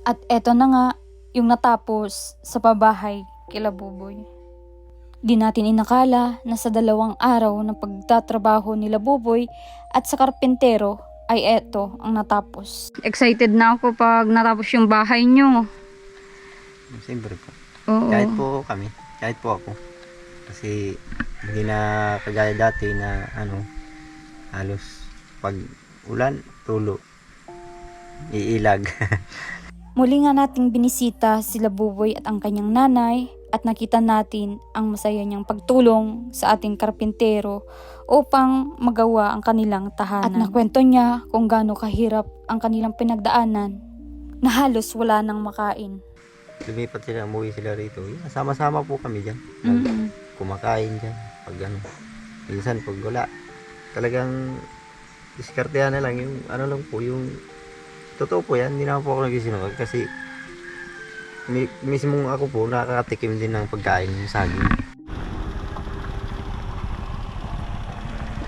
At eto na nga, yung natapos sa pabahay kila Buboy. Di natin inakala na sa 2 araw ng pagtatrabaho nila Buboy at sa karpentero ay eto ang natapos. Excited na ako pag natapos yung bahay nyo. Siyempre po. Oo. Kahit po kami, kahit po ako. Kasi hindi na kagaya dati na halos pag ulan, tulo, iilag. Muli nga nating binisita sila Buboy at ang kanyang nanay at nakita natin ang masaya niyang pagtulong sa ating karpintero upang magawa ang kanilang tahanan. At nakwento niya kung gaano kahirap ang kanilang pinagdaanan na halos wala nang makain. Lumipat sila, umuwi sila rito. Yun, sama-sama po kami dyan. Kumakain dyan. Pag minsan pag wala, talagang diskartehan na lang yung lang po, yung totoo po yan, hindi naman po ako nagsisinungaling kasi mismong ako po nakakatikim din ng pagkain ng saging.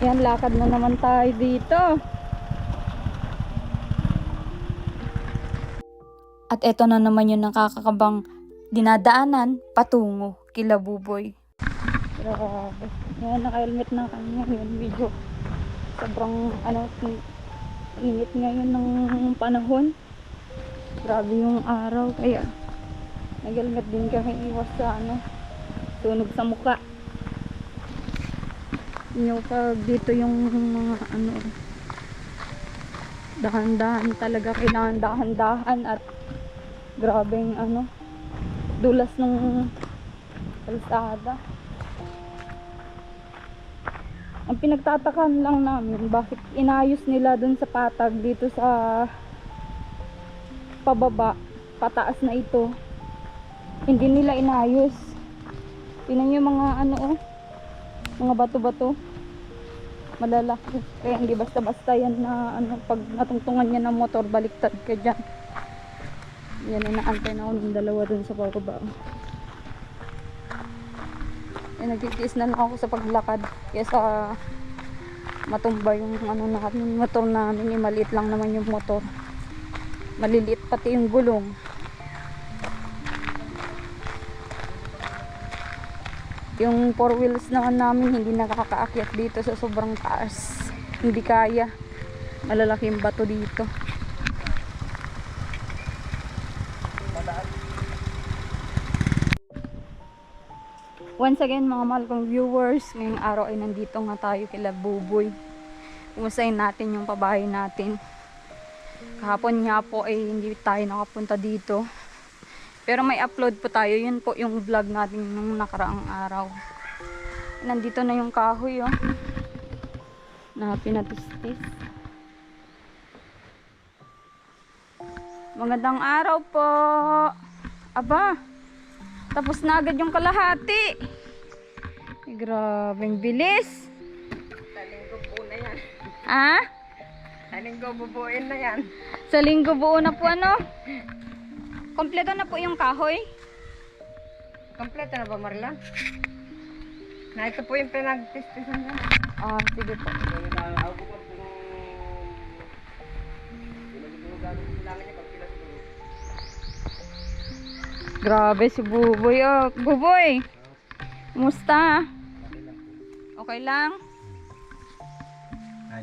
Yan, lakad na naman tayo dito. At eto na naman yung nakakakabang dinadaanan patungo kila Buboy. Grabe. Yan, naka-helmet na kami ngayon. Medyo sobrang init ngayon ng panahon. Grabe yung araw, kaya nag-helmet din kami, iwas sa sunog sa muka. Yung pag dito yung mga dahan-dahan talaga, kailangan dahan-dahan at grabeng dulas ng kalsada. Ang pinagtatakan lang namin, bakit inayos nila dun sa patag dito sa pababa, pataas na ito, hindi nila inayos. Tingnan nyo mga mga bato-bato malalaki, kaya hindi basta-basta yan na pag natungtungan niya ng motor, baliktad ka dyan. Yan, inaantay na ako ng 2 dun sa pababa. Nagtitiis na lang ako sa paglakad kaysa matumba yung natin, motor namin. Maliit lang naman yung motor, maliliit pati yung gulong. Yung 4 wheels naman namin hindi nakakaakyat dito sa sobrang taas, hindi kaya, malalaki yung bato dito. Once again mga mahal kong viewers, ngayong araw ay nandito nga tayo kila Buboy. Umusayin natin yung pabahay natin. Kahapon nga po ay hindi tayo nakapunta dito, pero may upload po tayo. Yun po yung vlog natin nung nakaraang araw. Nandito na yung kahoy na pinatistis. Magandang araw po. Aba, tapos na agad yung kalahati. Ay, grabeng bilis. Sa linggo buo na yan. Ha? Sa linggo bubuin na yan. Sa linggo buo na po Kompleto na po yung kahoy. Kompleto na ba, Marla? Na ito po yung pinag-testisan niya. Ah, sige po. Grabe si Buboy. Buboy, kumusta? Okay lang?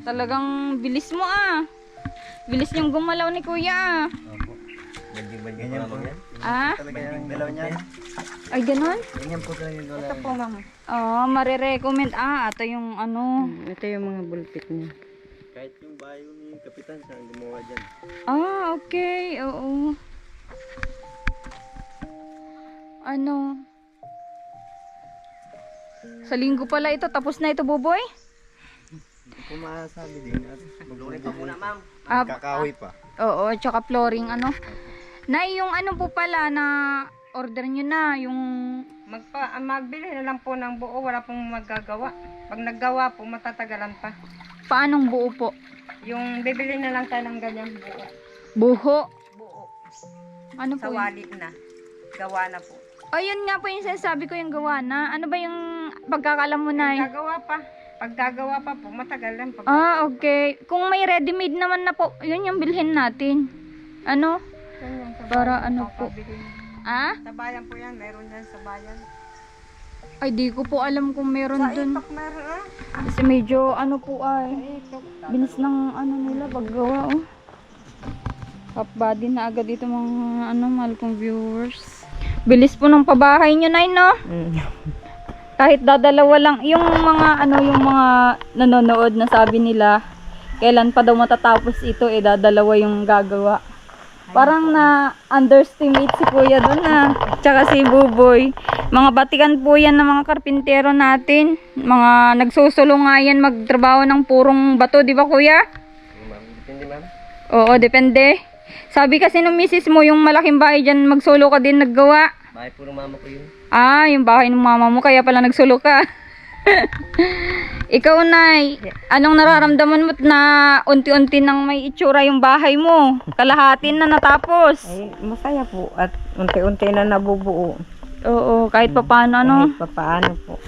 Talagang bilis mo Bilis niyong gumalaw ni kuya Opo. Ganyan po yan. Talaga yung galaw niyan. Ay, ganun? Ganyan po talaga yung galaw. Ito po, ma'am. Marirecommend. Ito yung Ito yung mga bulpit niya. Kahit yung bayo ni Kapitan siya gumawa dyan. Okay. Oo. Sa linggo pala ito. Tapos na ito, Buboy? Hindi ko masabi din. Maglurin pa muna, ma'am. Ah, Kakahoy pa. Oo, tsaka flooring Na yung po pala na order nyo na, yung Magbili na lang po ng buo, wala pong magagawa. Pag naggawa po, matatagalan pa. paanong buo po? Yung bibili na lang tayo ng ganyan buo. Buho? Buo. Ano po Sa yun? wali na. Gawa na po. Ayun nga po yung sinasabi ko, yung gawa na. Ano ba yung pagkakalam mo na? Gagawa pa. Pag gagawa pa po, matagal lang. Okay. Kung may ready-made naman na po, yun yung bilhin natin. Ganyan, sa Para bayan, ano po? papabili. Ah? Sa bayan po yan, meron yan sa bayan. Ay, di ko po alam kung meron Sa dun. itak meron Kasi medyo ano po ay, Itak. bilis ng ano nila paggawa oh. Half body na agad dito mga ano, mahal kong viewers. Bilis po ng pabahay nyo na no? Kahit dadalawa lang, yung mga ano, yung mga nanonood na sabi nila, kailan pa daw matatapos ito, dadalawa yung gagawa. Parang na underestimate si Kuya doon na. Tsaka si Buboy. Mga batikan po yan ng mga karpintero natin. Mga nagsusulungayan magtrabaho ng purong bato, di ba Kuya? Ma'am, depende ma'am. Oo, depende. Sabi kasi nung misis mo, yung malaking bahay dyan, magsulo ka din naggawa. Bahay po ng mama ko yun. Ah, yung bahay ng mama mo, kaya pala nagsulo ka. Ikaw, Nay, anong nararamdaman mo na unti-unti nang may itsura yung bahay mo? Kalahati na natapos. Ay, masaya po at unti-unti na nabubuo. Oo, kahit pa paano, ano? Kahit papaano po.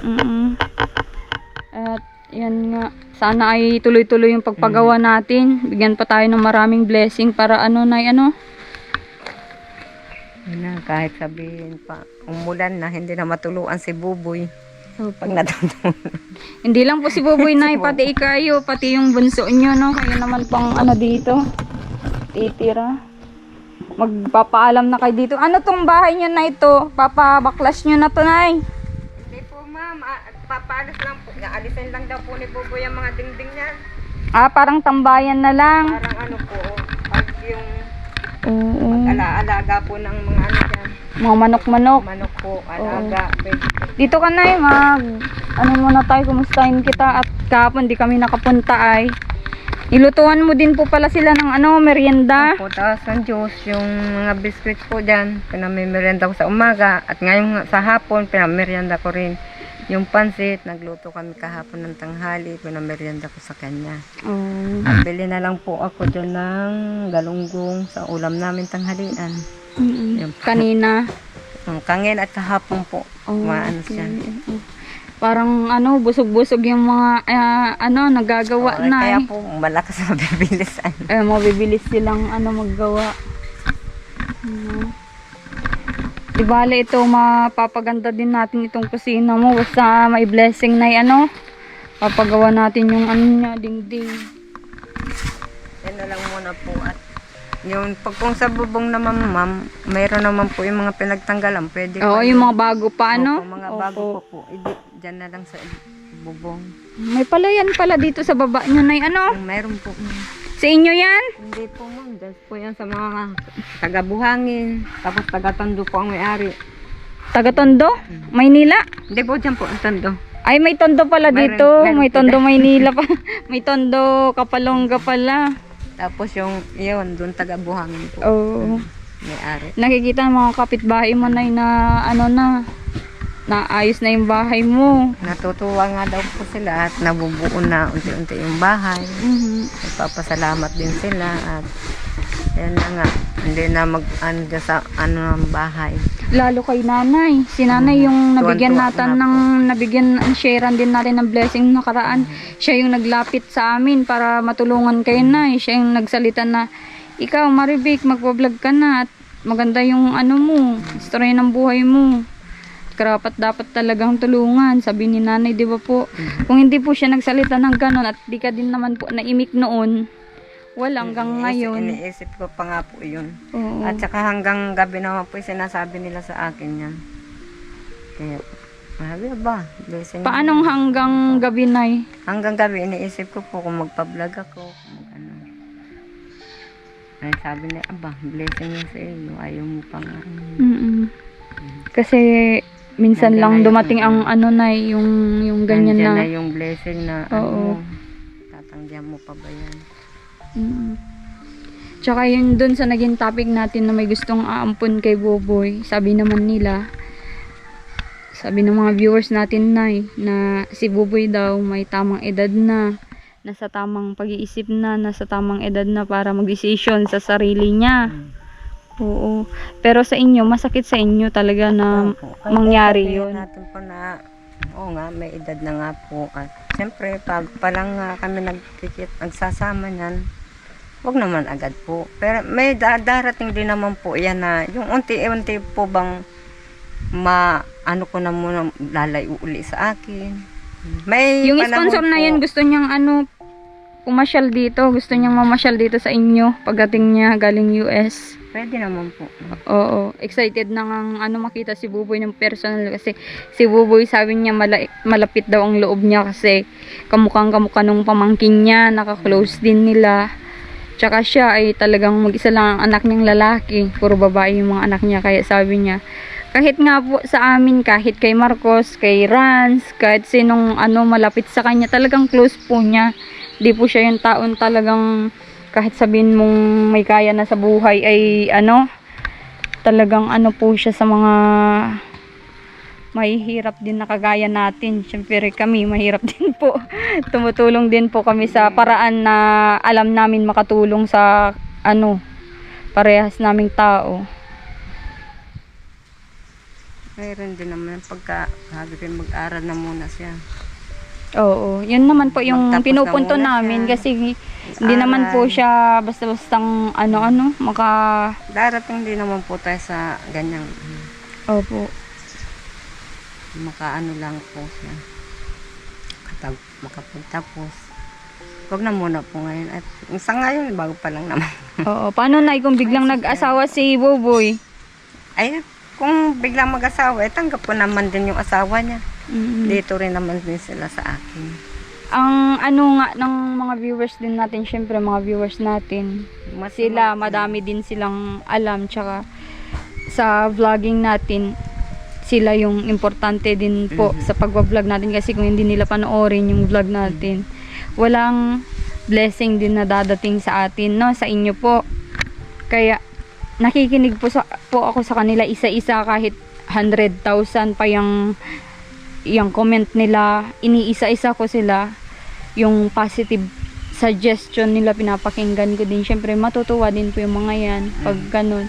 At yan nga, sana ay tuloy-tuloy yung pagpagawa natin. Bigyan pa tayo ng maraming blessing para ano, Nay, ano? Yun na, kahit sabihin pa, umulan na, hindi na matuluan si Buboy. Pag natutulog. Hindi lang po si Buboy, Nay, pati ikayo, pati yung bunso nyo, no? Kayo naman pang ano dito, titira. Magpapaalam na kayo dito. Ano tong bahay nyo na ito? Papabaklas nyo na to, Nay. Hindi po ma'am, papalas lang po. Alisin lang daw po ni Buboy ang mga dingding niya. Ah, parang tambayan na lang. Parang ano po, pag yung Oo. alaga po ng mga ano dyan. Mga manok-manok. Manok po, alaga. Pwede po. Dito ka, Nay, ano muna tayo, kumustahin kita. At kahapon di kami nakapunta ay. Ilutuan mo din po pala sila ng ano, merienda. Po, taas ng Diyos, yung mga biscuits po dyan, pinamimerienda ko sa umaga. At ngayon sa hapon, pinamerienda ko rin. Yung pansit, nagluto kami kahapon ng tanghali, pinamerienda ko sa kanya. Oh. At bili na lang po ako dyan ng galunggong sa ulam namin tanghalian. Yung Kanina. kangin at kahapon po. Oh, Maano okay. siya. Parang ano, busog-busog yung mga ano, nagagawa na. Kaya po, malakas na bibilisan. Mabibilis silang ano maggawa. Di bale ito, mapapaganda din natin itong kusina mo. Basta may blessing na ano. Papagawa natin yung ano niya, dingding. Yan na lang muna po. At yung pag kung sa bubong naman ma'am, mayroon naman po yung mga pinagtanggalan. Pwede Oo, pa yung mga bago pa, ano? Opo, mga bago pa po. Diyan na lang sa bubong. May palayan pala dito sa baba nyo na ano? Mayroon po. Sa inyo yan? Hindi po ma'am. Dahil po yan sa mga taga-buhangin. Tapos taga-tondo po ang may-ari. Taga-Tondo? Maynila? Hindi po dyan po ang tondo. Ay, may Tondo pala Meron- dito. meron May po Tondo Maynila pa. May Tondo Kapalongga pala. Tapos yung yun, doon taga-buhangin po. Oo. May-ari. Nakikita ng mga kapitbahay mo na ano na, naayos na yung bahay mo. Natutuwa nga daw po sila at nabubuo na unti-unti yung bahay. Nagpapasalamat din sila at yan na nga, hindi na mag-ano sa ano ng bahay. Lalo kay nanay. Si nanay yung nabigyan Tuwan-tuwa natin na ng, nabigyan, sharean din natin ng blessing nakaraan. Siya yung naglapit sa amin para matulungan kayo na. Siya yung nagsalita na, ikaw Maribik, magbablog ka na at maganda yung ano mo, istorya ng buhay mo. Karapat dapat talagang tulungan, sabi ni nanay, di ba po? Kung hindi po siya nagsalita ng ganon at di ka din naman po naimik noon, wala hanggang ngayon. Iniisip ko pa nga po yun. Oo. At saka hanggang gabi naman po sinasabi nila sa akin yan. Kaya, sabi ba, blessing. Paanong hanggang gabi, Nay? Hanggang gabi iniisip ko po kung magpa-vlog ako. Kung ano. Ay sabi niya, aba, blessing yun sa iyo. Ayaw mo pang Kasi minsan Nandiyan lang na dumating ang ano na yung ganyan nandiyan na. na yung blessing na Oo. ano, tatanggihan mo pa ba yan? Tsaka yun dun sa naging topic natin na may gustong aampun kay Boboy, sabi naman nila, sabi ng mga viewers natin na si Boboy daw may tamang edad na, nasa tamang pag-iisip na, nasa tamang edad na para mag-decision sa sarili niya. Oo. Pero sa inyo, masakit sa inyo talaga na mangyari yun. Natin po na, oo nga, may edad na nga po. At siyempre, pag pa lang nga kami nagsasama niyan, Wag naman agad po. Pero may darating din naman po yan na yung unti-unti po bang ano ko na muna lalayo uli sa akin. May Yung panahon sponsor na po. yan, gusto niyang pumasyal dito. Gusto niyang mamasyal dito sa inyo pagdating niya galing US. Pwede naman po. Oo, excited na nga makita si Buboy ng personal kasi si Buboy sabi niya malapit daw ang loob niya kasi kamukha nung pamangkin niya, naka-close din nila. Tsaka siya ay talagang mag-isa lang ang anak niyang lalaki, puro babae yung mga anak niya, kaya sabi niya kahit nga po sa amin, kahit kay Marcos, kay Rans, kahit sinong malapit sa kanya, talagang close po niya. Di po siya yung taon talagang kahit sabihin mong may kaya na sa buhay ay talagang po siya sa mga mahihirap din na kagaya natin. Siyempre kami mahirap din po. Tumutulong din po kami sa paraan na alam namin makatulong sa parehas naming tao. Mayroon din naman pagka sabi ko mag-aral na muna siya. Oo, yun naman po yung Magtapos pinupunto na muna namin siya. kasi hindi naman po siya basta-bastang Darating din naman po tayo sa ganyang Opo. makaano lang po siya. Makapagtapos. Huwag na muna po ngayon. At sa ngayon, bago pa lang naman. Oo, paano na kung biglang nag-asawa si Buboy? Ay, kung biglang mag-asawa, tanggap ko naman din yung asawa niya. Dito rin naman din sila sa akin. Ang nga ng mga viewers din natin, syempre mga viewers natin, madami din silang alam, tsaka sa vlogging natin, sila yung importante din po sa pagwa-vlog natin kasi kung hindi nila panoorin yung vlog natin, walang blessing din na dadating sa atin, sa inyo po. Kaya nakikinig po ako sa kanila isa-isa, kahit 100,000 pa yung comment nila, iniisa-isa ko sila. Yung positive suggestion nila pinapakinggan ko din. Syempre matutuwa din po yung mga yan pag ganun.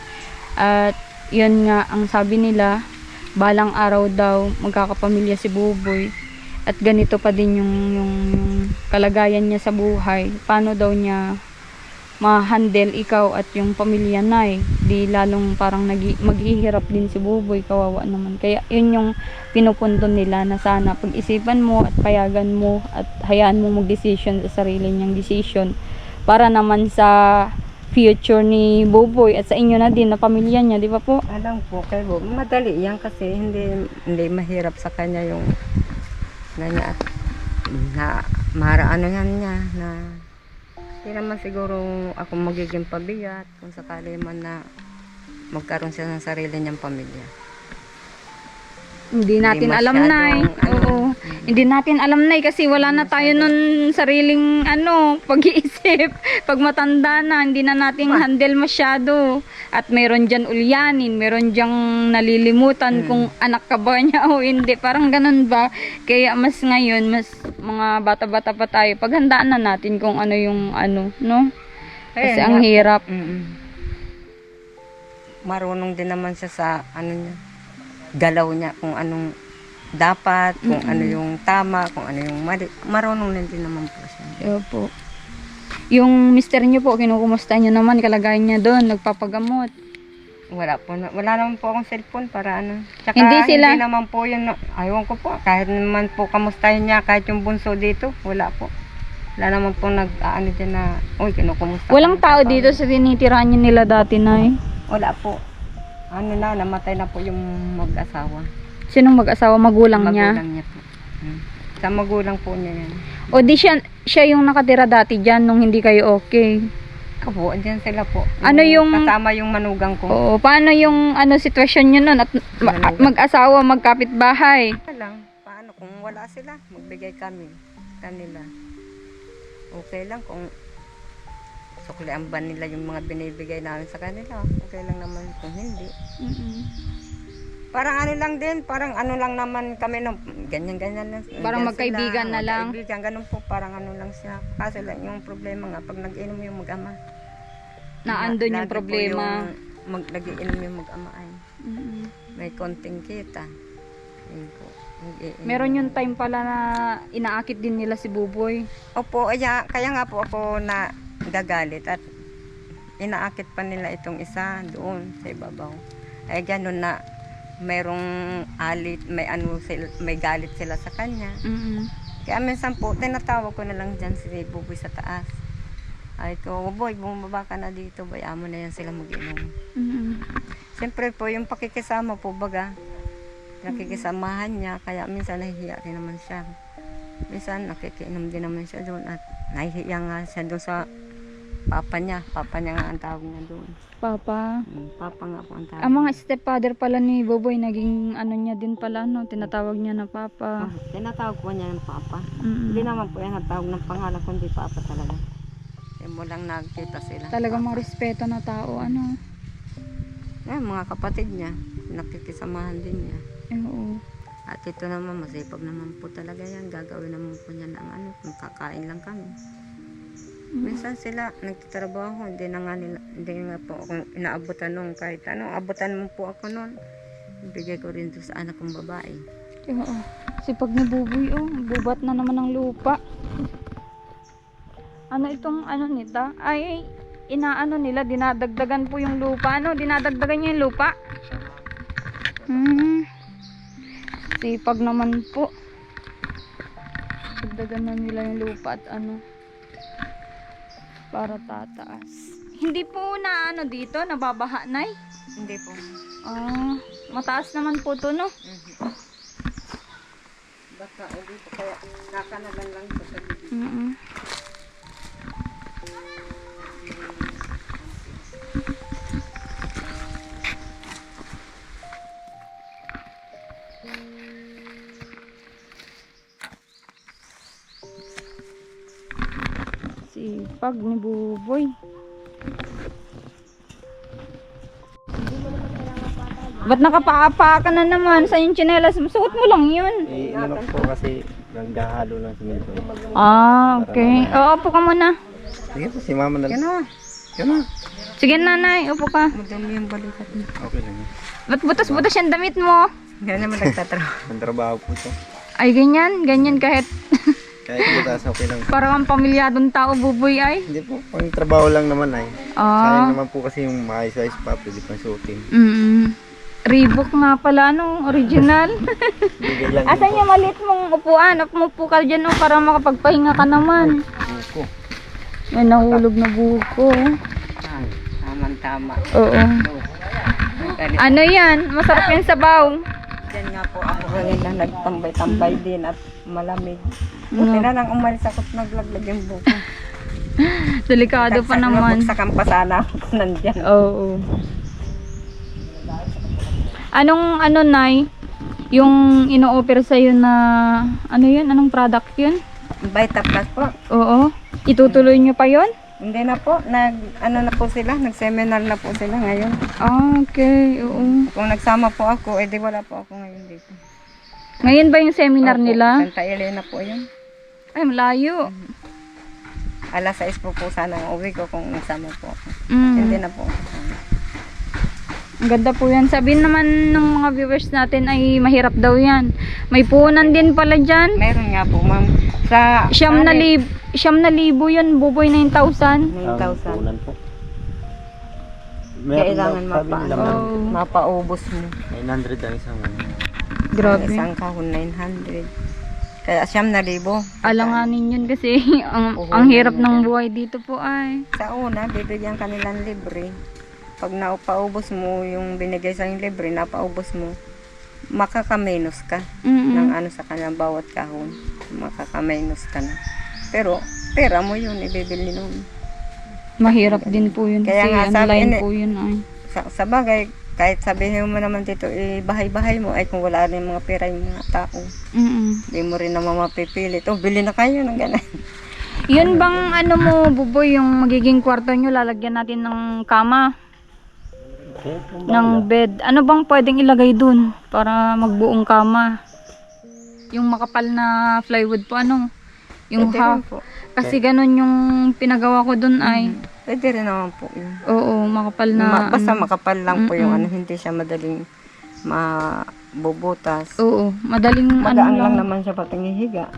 At yun nga ang sabi nila, balang araw daw magkakapamilya si Buboy at ganito pa din yung kalagayan niya sa buhay. Paano daw niya ma-handle ikaw at yung pamilya na di lalong parang maghihirap din si Buboy, kawawa naman. Kaya yun yung pinupunto nila na sana pag-isipan mo at payagan mo at hayaan mo mag-decision sa sarili niyang decision para naman sa future ni Buboy at sa inyo na din na pamilya niya, di ba po? Alam po, kay Bob, madali yan kasi hindi mahirap sa kanya yung ganyan at yan niya na hindi naman siguro ako magiging pabigat kung sakali man na magkaroon siya ng sarili niyang pamilya. Hindi natin alam na masyadong, Oo. Hindi natin alam na kasi wala na tayo nun sariling pag-iisip. Pag matanda na, hindi na natin handle masyado. At meron dyan ulyanin, meron dyang nalilimutan kung anak ka ba niya o hindi. Parang ganun ba? Kaya mas ngayon, mas mga bata-bata pa tayo, paghandaan na natin kung ano yung no? Kasi ang hirap. Marunong din naman siya sa niya, galaw niya kung anong dapat, kung ano yung tama, kung ano yung mali. Marunong din naman po siya. Opo. Yung mister niyo po, kinukumusta niyo naman kalagayan niya doon, nagpapagamot? Wala naman po akong cellphone para Tsaka Hindi naman po yun, ayaw ko po, kahit naman po kamustahin niya, kahit yung bunso dito, wala po. Wala naman po dyan na, kinukumusta. Walang tao dito sa tinitirahan niyo nila dati, Nay? Wala po. Namatay na po yung mag-asawa. Sinong mag-asawa? Magulang niya? Magulang niya po. Sa magulang po niya yan. O di siya yung nakatira dati dyan nung hindi kayo okay? Opo, andyan sila po. Kasama yung manugang ko. Oo, paano yung sitwasyon nyo nun? At mag-asawa, magkapit-bahay? Lang, paano kung wala sila, magbigay kami kanila. Okay lang kung suklian ba nila yung mga binibigay namin sa kanila. Okay lang naman kung hindi. Parang lang din, parang lang naman kami ganyan-ganyan lang. Parang magkaibigan na lang. Magkaibigan, ganun po, parang lang siya. Kaso lang yung problema nga, pag nag-inom yung mag-ama. Naandun yung Lagi problema. po nag-iinom yung mag-ama ay. May konting kita. Yun po. Meron yung time pala na inaakit din nila si Buboy. Opo, kaya nga po ako na gagalit at inaakit pa nila itong isa doon sa ibabaw. Ay gano'n na mayroong alit, may galit sila sa kanya. Kaya minsan po, tinatawag ko na lang dyan si Buboy sa taas. Ay ko, boy, bumaba ka na dito, bayaan mo na yan sila mag-inom. Siyempre po, yung pakikisama po baga, nakikisamahan niya, kaya minsan nahihiya rin naman siya. Minsan nakikiinom din naman siya doon at nahihiya nga siya doon sa papa niya. Papa niya nga ang tawag niya doon. Papa. Papa nga po ang tawag. Ang mga stepfather pala ni Buboy, naging ano niya din pala, no? Tinatawag niya na Papa. Tinatawag po niya ng papa. Mm-mm. Hindi naman po yan natawag ng pangalan, kundi papa talaga. Kaya mo lang nagkita sila. Talagang mga respeto na tao, ano? Mga kapatid niya, nakikisamahan din niya. Oo. At ito naman, masipag naman po talaga yan. Gagawin naman po niya ng ano, kung kakain lang kami. Minsan sila nagtatrabaho, hindi nga po ako inaabutan nung kahit ano. Abutan mo po ako nun. Ibigay ko rin to sa anak kong babae. Oo. Sipag ni Buboy, oh. Bubat na naman ng lupa. Ano itong ano nita? Ay, inaano nila, dinadagdagan po yung lupa. Ano, dinadagdagan niya yung lupa? Sipag naman po. Dagdagan na nila yung lupa at ano, para tataas. Hindi po na ano dito, nababaha na eh. Hindi po. Mataas naman po to, no? Basta dito kaya nakanalan lang sa sabi. Sipag ni Buboy. Ba't nakapaapa ka na naman sa yung tsinelas? Suot mo lang yun. Ano po kasi naghahalo lang sa milito. Okay. Oo, upo ka muna. Sige po, si mama na lang. Yan na. Sige nanay, upo ka. Madami yung balikat niya. Okay lang yun. Ba't butas-butas yung damit mo? Hindi naman nagtatrabaho. Ang trabaho po ito. Ay, ganyan kahit Kahit butas, okay lang. parang ang pamilyadong tao, Buboy ay. Hindi po, pang trabaho lang naman ay. Ah. Sayang naman po kasi yung maayos-ayos pa, pwede pang shooting. Reebok nga pala, no? Original. Bigay lang Asan yung maliit mong upuan? Umupo ka dyan, no? Para makapagpahinga ka naman. buko. May nahulog na buko. Tama-tama. Oo. Ano yan? Masarap yung sabaw. Diyan nga po ako kanina nagtambay-tambay din at malamig. Buti na lang umalis ako at naglaglag yung buko. Delikado pa naman. Sa kampasana ako nandyan. Oo. Anong ano, Nay? Yung ino-offer sa'yo na ano yun? Anong product yun? Vita Plus po. Oo. Itutuloy nyo pa yon? Hindi na po. Ano na po sila? Nag-seminar na po sila ngayon. Okay. Oo. Kung nagsama po ako, edi wala po ako ngayon dito. Ngayon ba yung seminar Opo, nila? Santa Elena po yun. Ay, malayo. Alas 6 po sana ang uwi ko kung nagsama po ako. Mm. Hindi na po ako. Ang ganda po yan. Sabihin naman ng mga viewers natin ay mahirap daw yan. May puhunan din pala dyan. Meron nga po, ma'am. Sa Siyam na libo yun, Buboy, 9,000. 9,000. Ulan po. Kailangan sabi nila, Oh. mapaubos mo. 900 ang isang Grabe. Isang kahon 900. Kaya 9,000. Alanganin yun kasi ang hirap ng buhay dito po ay. Sa una, bibigyan ka nilang libre. Pag napaubos mo yung binigay sa libre, napaubos mo, makakamenos ka ng ano sa kanya bawat kahon. Makakamenos ka na. Pero, pera mo yun, ibibili nun. Mahirap din po yun Kaya kasi nga, sabi online ni- po yun ay. Sa bagay, kahit sabihin mo naman dito, bahay-bahay mo, ay kung wala rin mga pera yung mga tao, hindi mo rin naman mapipilit. Oh, bili na kayo ng ganun. Yun bang ano mo, Buboy, yung magiging kwarto nyo, lalagyan natin ng kama, ng bed. Ano bang pwedeng ilagay dun para magbuong kama? Yung makapal na plywood po, ano? Yung Pwede half. rin po. Kasi ganun yung pinagawa ko dun ay. Pwede rin naman po yun. Oo, makapal na. Basta makapal lang po yung Mm-mm. ano, hindi siya madaling mabubutas. Oo, madaling Magaan ano lang naman siya pating hihiga.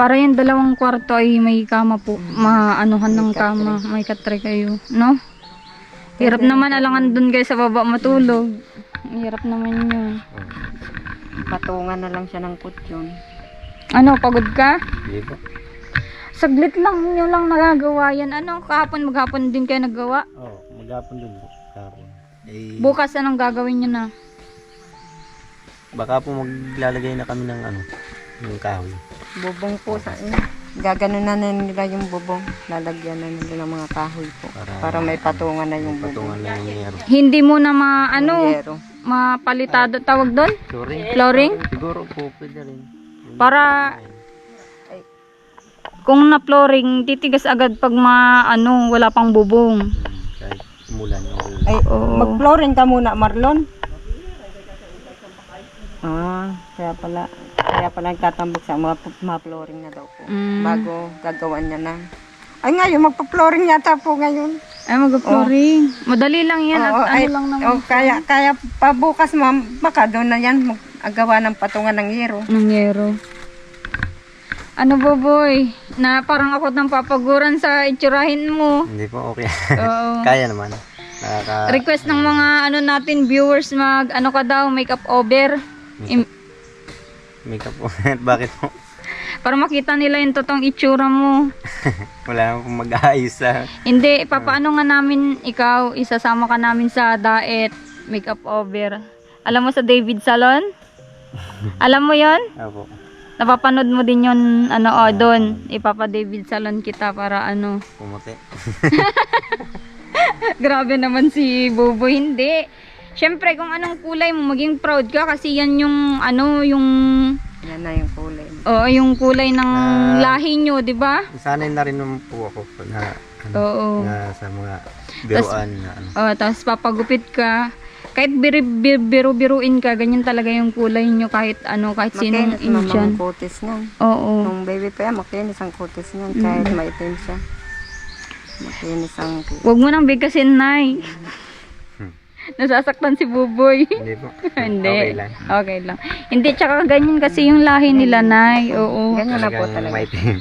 Para yung dalawang kwarto ay may kama po, maanuhan ng kama, may katre kayo, no? Hirap naman alangan dun kayo sa baba matulog. Hirap naman yun. Patungan na lang siya ng kutsyon. Ano, pagod ka? Hindi po. Saglit lang, yun lang nagagawa yan. Ano, kahapon, maghapon din kayo naggawa? Oo, maghapon din po. Kahapon. Eh, Bukas, anong gagawin nyo na? baka po maglalagay na kami ng ano, yung kahoy. Bubong po sa gaganon na nila yung bubong. Lalagyan na nila ng mga kahoy po. Para may patungan na yung Patungan bubong. lang yung yero. Hindi mo na Yung yero. mapalitado tawag doon? Flooring? Flooring? Siguro po, pwede rin. Para kung na-flooring, titigas agad pag wala pang bubong. Kahit umulan. Ay, Oo. mag-flooring ka muna, Marlon. Kaya pala nagtatambok sa mga flooring na daw po. Mm. Bago gagawan niya na. Ay ngayon, magpa-flooring yata po ngayon. Ay, mag-flooring. Madali lang yan at Oo, ano ay, lang naman. kaya pa bukas ma'am, baka doon na yan magawa ng patungan ng yero. Ng yero. Ano boy? Na parang ako nang papaguran sa itsurahin mo. Hindi po, okay. Oo. Kaya naman. Request ng mga natin viewers ka daw, makeup over. Makeup po. Bakit po? Para makita nila yung totoong itsura mo. Wala naman pong mag-aayos sa... Hindi, papaano nga namin ikaw, isasama ka namin sa diet, makeup over. Alam mo sa David Salon? Alam mo yon? Opo. Napapanood mo din yun, doon. Ipapa David Salon kita para Pumuti. Grabe naman si Bobo, hindi. Siyempre, kung anong kulay mo, maging proud ka kasi yan yung, yung... Yan na yung kulay. Oo, yung kulay ng lahi nyo, di ba? Sanay na rin naman po ako na, Oo. na sa mga biruan na ano. Tapos papagupit ka. Kahit biru-biruin ka, ganyan talaga yung kulay nyo kahit kahit sinong Makinis naman Indian. ang kutis niyan. Oo. Nung baby pa yan, makinis ang kutis niyan. Kahit maitim siya. Makinis ang kutis. Huwag mo nang bigkasin, Nay. Nasasaktan si Buboy. Hindi po. Hindi. Okay lang. Okay lang. Hindi, tsaka ganyan kasi yung lahi nila, Nay. Oo. Ganyan na po Talagang talaga. maitim.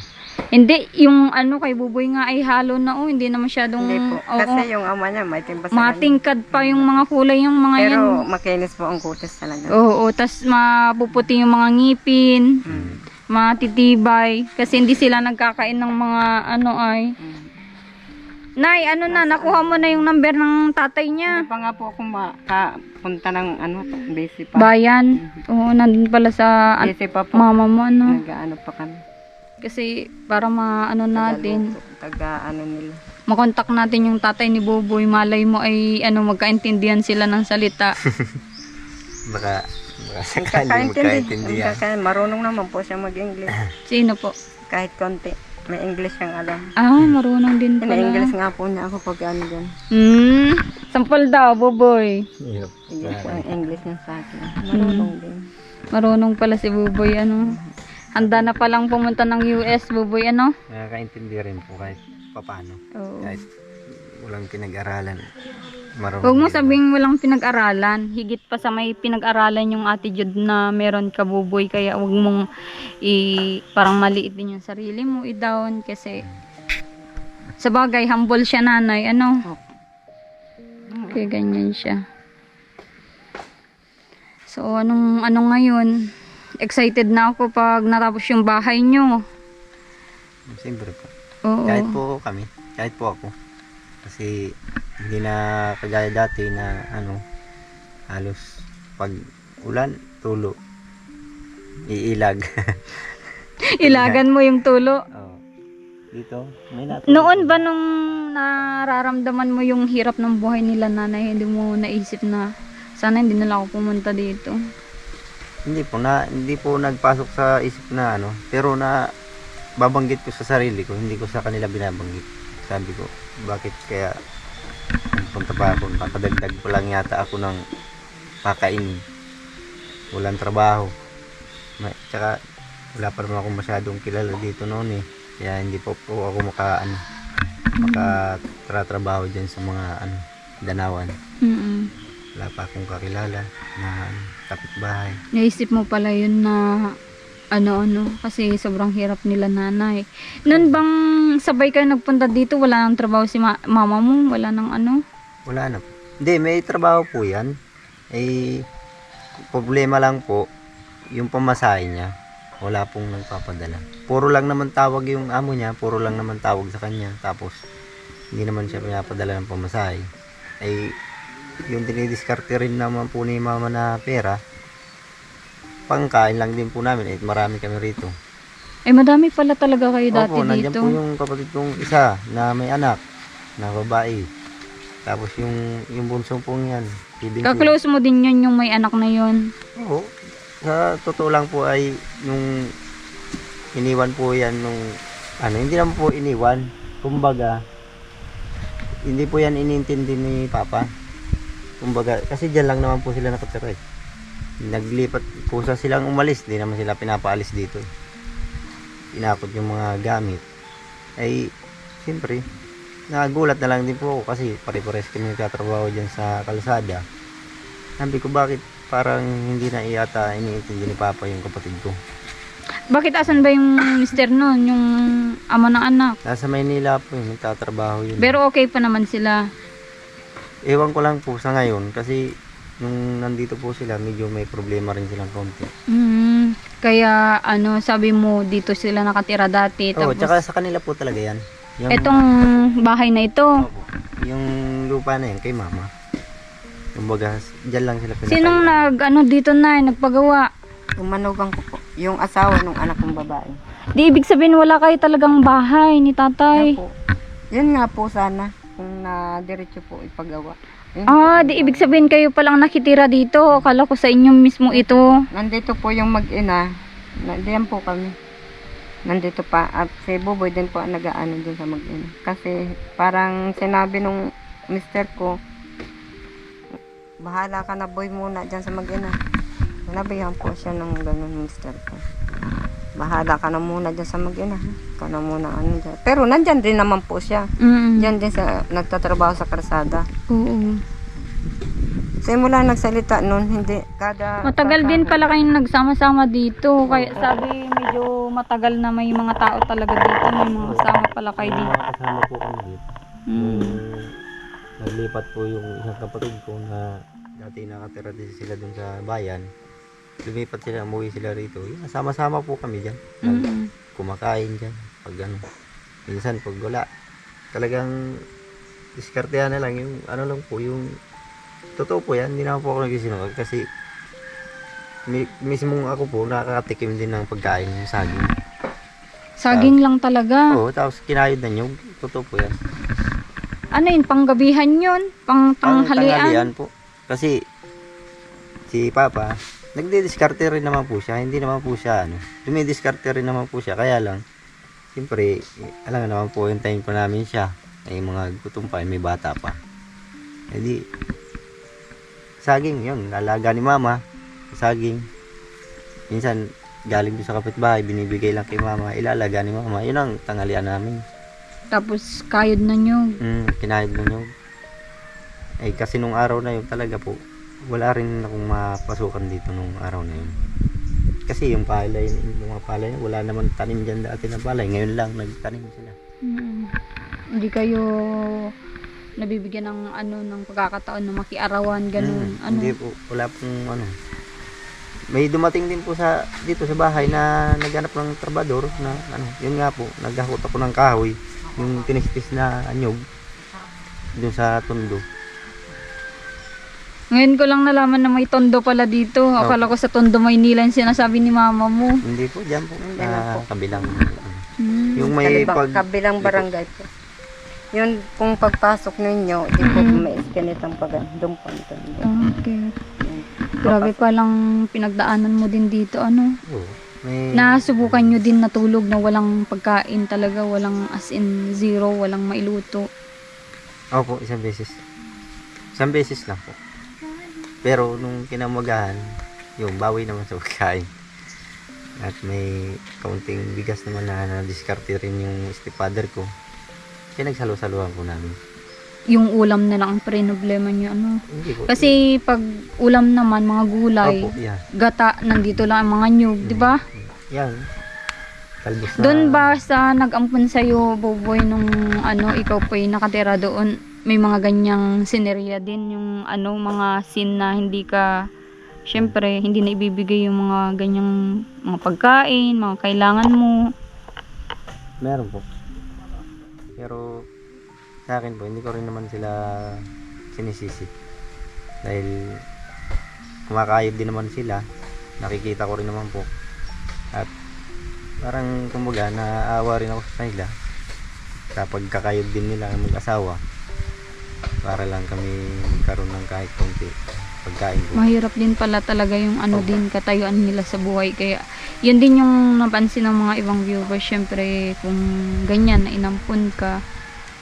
Hindi, yung kay Buboy nga ay halo na, hindi na masyadong, Hindi po. oo. Kasi yung ama niya, maitim pa sa kanya. Matingkad pa yung mga kulay, yung mga yan. Pero makinis po ang kutis talaga. Oo, tas mapuputi yung mga ngipin, matitibay, kasi hindi sila nagkakain ng mga Nay, nakuha mo na yung number ng tatay niya. Hindi pa nga po ako makapunta ng busy pa. Bayan. Oo, nandun pala sa Busy pa po. mama mo, Nag-ano pa kami. Kasi para natin, Nila. makontak natin yung tatay ni Boboy, malay mo ay magkaintindihan sila ng salita. Baka sakali magkaintindihan. Marunong naman po siya mag-English. Sino po? Kahit konti. May English siyang alam. Marunong din pala. Ina-English nga po niya ako pag dyan. Sampal daw, Boboy. Hirap. Sige po ang English niya sa akin. Marunong din. Marunong pala si Boboy, Handa na palang pumunta ng US, Boboy, Nakakaintindi rin po kahit papano. Oo. Kahit walang pinag-aralan. Marunong Huwag mo din. sabing walang pinag-aralan. Higit pa sa may pinag-aralan yung attitude na meron ka, Boboy. Kaya huwag mong parang maliit din yung sarili mo, i-down. Kasi sa bagay, humble siya, nanay. Kaya ganyan siya. So, anong ngayon? Excited na ako pag natapos yung bahay nyo. Siyempre po. Oo. Kahit po kami. Kahit po ako. Kasi hindi na kagaya dati na halos pag ulan, tulo. Iilag. Ilagan mo yung tulo. Oo. Dito, may natulo. Noon ba nung nararamdaman mo yung hirap ng buhay nila, nanay, hindi mo naisip na sana hindi na lang ako pumunta dito? Hindi po nagpasok sa isip na pero na babanggit ko sa sarili ko, hindi ko sa kanila binabanggit. Sabi ko, bakit kaya punta pa ako, kakadagdag ko lang yata ako ng pakain. Walang trabaho. Tsaka wala pa naman ako masyadong kilala dito noon Kaya hindi po ako makatratrabaho dyan sa mga danawan. Wala pa akong kakilala na kapitbahay. Naisip mo pala yun na ano, kasi sobrang hirap nila nanay. Noon bang sabay kayo nagpunta dito, wala nang trabaho si mama mo? Wala nang ano? Wala na po. Hindi, may trabaho po yan. Eh, problema lang po, yung pamasahe niya, wala pong nagpapadala. Puro lang naman tawag yung amo niya, puro lang naman tawag sa kanya. Tapos, hindi naman siya pinapadala ng pamasahe. Eh, yung dinidiskarte rin naman po ni mama na pera, pangkain lang din po namin. Eh, marami kami rito. Eh, madami pala talaga kayo dati Opo, nandiyan dito. po yung kapatid kong isa na may anak, na babae. Tapos yung bunso pong yan, ibig Kaklose mo din yun, yung may anak na yun. Oo. Sa totoo lang po ay yung iniwan po yan nung hindi naman po iniwan. Kumbaga, hindi po yan inintindi ni Papa. Kumbaga, kasi dyan lang naman po sila nakatira eh. Naglipat po sa silang umalis, hindi naman sila pinapaalis dito. Inakot yung mga gamit. Ay, siyempre, nagulat na lang din po ako kasi pare-pares kami nagtatrabaho dyan sa kalsada. Sabi ko, bakit parang hindi na iyata iniintindi ni Papa yung kapatid ko. Bakit asan ba yung mister nun, yung ama ng anak? Nasa Maynila po yun, nagtatrabaho yun. Pero okay pa naman sila. Ewan ko lang po sa ngayon kasi nung nandito po sila, medyo may problema rin silang konti. Kaya sabi mo dito sila nakatira dati. Oo, Tapos tsaka sa kanila po talaga yan. Yung, etong bahay na ito. Opo, yung lupa na yan kay Mama. Kumbaga, dyan lang sila pinatay. Sinong dito na nagpagawa? Yung manugang ko po, yung asawa ng anak kong babae. Di ibig sabihin wala kayo talagang bahay ni tatay. Yan po. Yun nga po sana, kung na-diretso po ipagawa. Yun Di ibig sabihin kayo palang nakitira dito. Akala ko sa inyo mismo ito. Nandito po yung mag-ina. Nandiyan po kami. Nandito pa. At si Buboy din po ang nag-aano dun sa mag-ina. Kasi parang sinabi nung mister ko, bahala ka na boy muna dyan sa mag-ina. Sinabihan po siya ng ganun mister ko. Bahala ka na muna dyan sa mag-ina. Ka na muna dyan. Pero nandyan din naman po siya. Diyan din sa nagtatrabaho sa kalsada. Oo. Simula nagsalita nun, hindi. Matagal din pala kayong nagsama-sama dito. Kaya sabi medyo matagal na may mga tao talaga dito. May mga kasama pala kayo dito. Mga kasama po kami dito. Naglipat po yung isang kapatid ko na dati nakatira din sila dun sa bayan. Lumipat sila, umuwi sila rito. Sama-sama po kami dyan. Kumakain dyan. Pag minsan pag wala. Talagang diskartehan na lang yung lang po yung totoo po yan. Hindi naman po ako nagsisinungaling kasi mismong ako po nakakatikim din ng pagkain yung saging. Saging lang talaga. Oo, tapos kinayod na nyug. Totoo po yan. Ano yun? Panggabihan yun? Tanghalian? Tanghalian po. Kasi si Papa, nagdidiskarte rin naman po siya. Hindi naman po siya, dumidiskarte rin naman po siya. Kaya lang, siyempre, alam naman po, yung time pa namin siya. Ay mga gutom pa, may bata pa. Hindi, saging yun, lalaga ni Mama. Saging. Minsan, galing doon sa kapitbahay, binibigay lang kay Mama, ilalaga ni Mama. Yun ang tanghalian namin. Tapos kayod na nyo. Kinahid na nyug. Eh, kasi nung araw na yun talaga po, wala rin akong mapasukan dito nung araw na yun. Kasi yung palay, yung mga palay, wala naman tanim dyan dati na palay. Ngayon lang, nagtanim sila. Hindi kayo nabibigyan ng ng pagkakataon na makiarawan, ganun. Hindi po, wala pong May dumating din po dito sa bahay na naghanap ng trabador na yun nga po, naghahot ako ng kahoy, yung tinistis na anyog dun sa tondo. Ngayon ko lang nalaman na may tondo pala dito. Akala ko sa Tondo Maynila yung sinasabi ni mama mo. Hindi po, dyan po. Hindi na po. Kabilang. Yung may kabilang barangay po. Yun, kung pagpasok ninyo, di po may iskinitang doon po. Okay. Grabe palang pinagdaanan mo din dito, Oo. Nasubukan nyo din natulog na walang pagkain talaga, walang as in zero, walang mailuto. Opo, isang beses. Isang beses lang po. Pero nung kinamagahan, yung bawi naman sa pagkain. At may kaunting bigas naman na diskarte rin yung stepfather ko. Kaya nagsalo-saluhan ko namin. Yung ulam na lang ang problema nyo, Hindi po. Kasi pag ulam naman, mga gulay, Opo, yeah. gata, nandito lang ang mga nyug, di ba? yan. Talbos na. Doon ba sa nag-ampun sa'yo, Buboy, nung ikaw po'y nakatira doon, may mga ganyang sinerya din, yung mga scene na hindi ka, syempre, hindi na ibibigay yung mga ganyang mga pagkain, mga kailangan mo. Meron po. Pero sa akin po, hindi ko rin naman sila sinisisi. Dahil kumakayod din naman sila. Nakikita ko rin naman po. At parang kumbaga naawa rin ako sa kanila. Sa pagkakayod din nila ang mag-asawa. Para lang kami magkaroon ng kahit konti pagkain po. Mahirap din pala talaga yung din katayuan nila sa buhay, kaya yun din yung napansin ng mga ibang viewers. Syempre kung ganyan na inampun ka,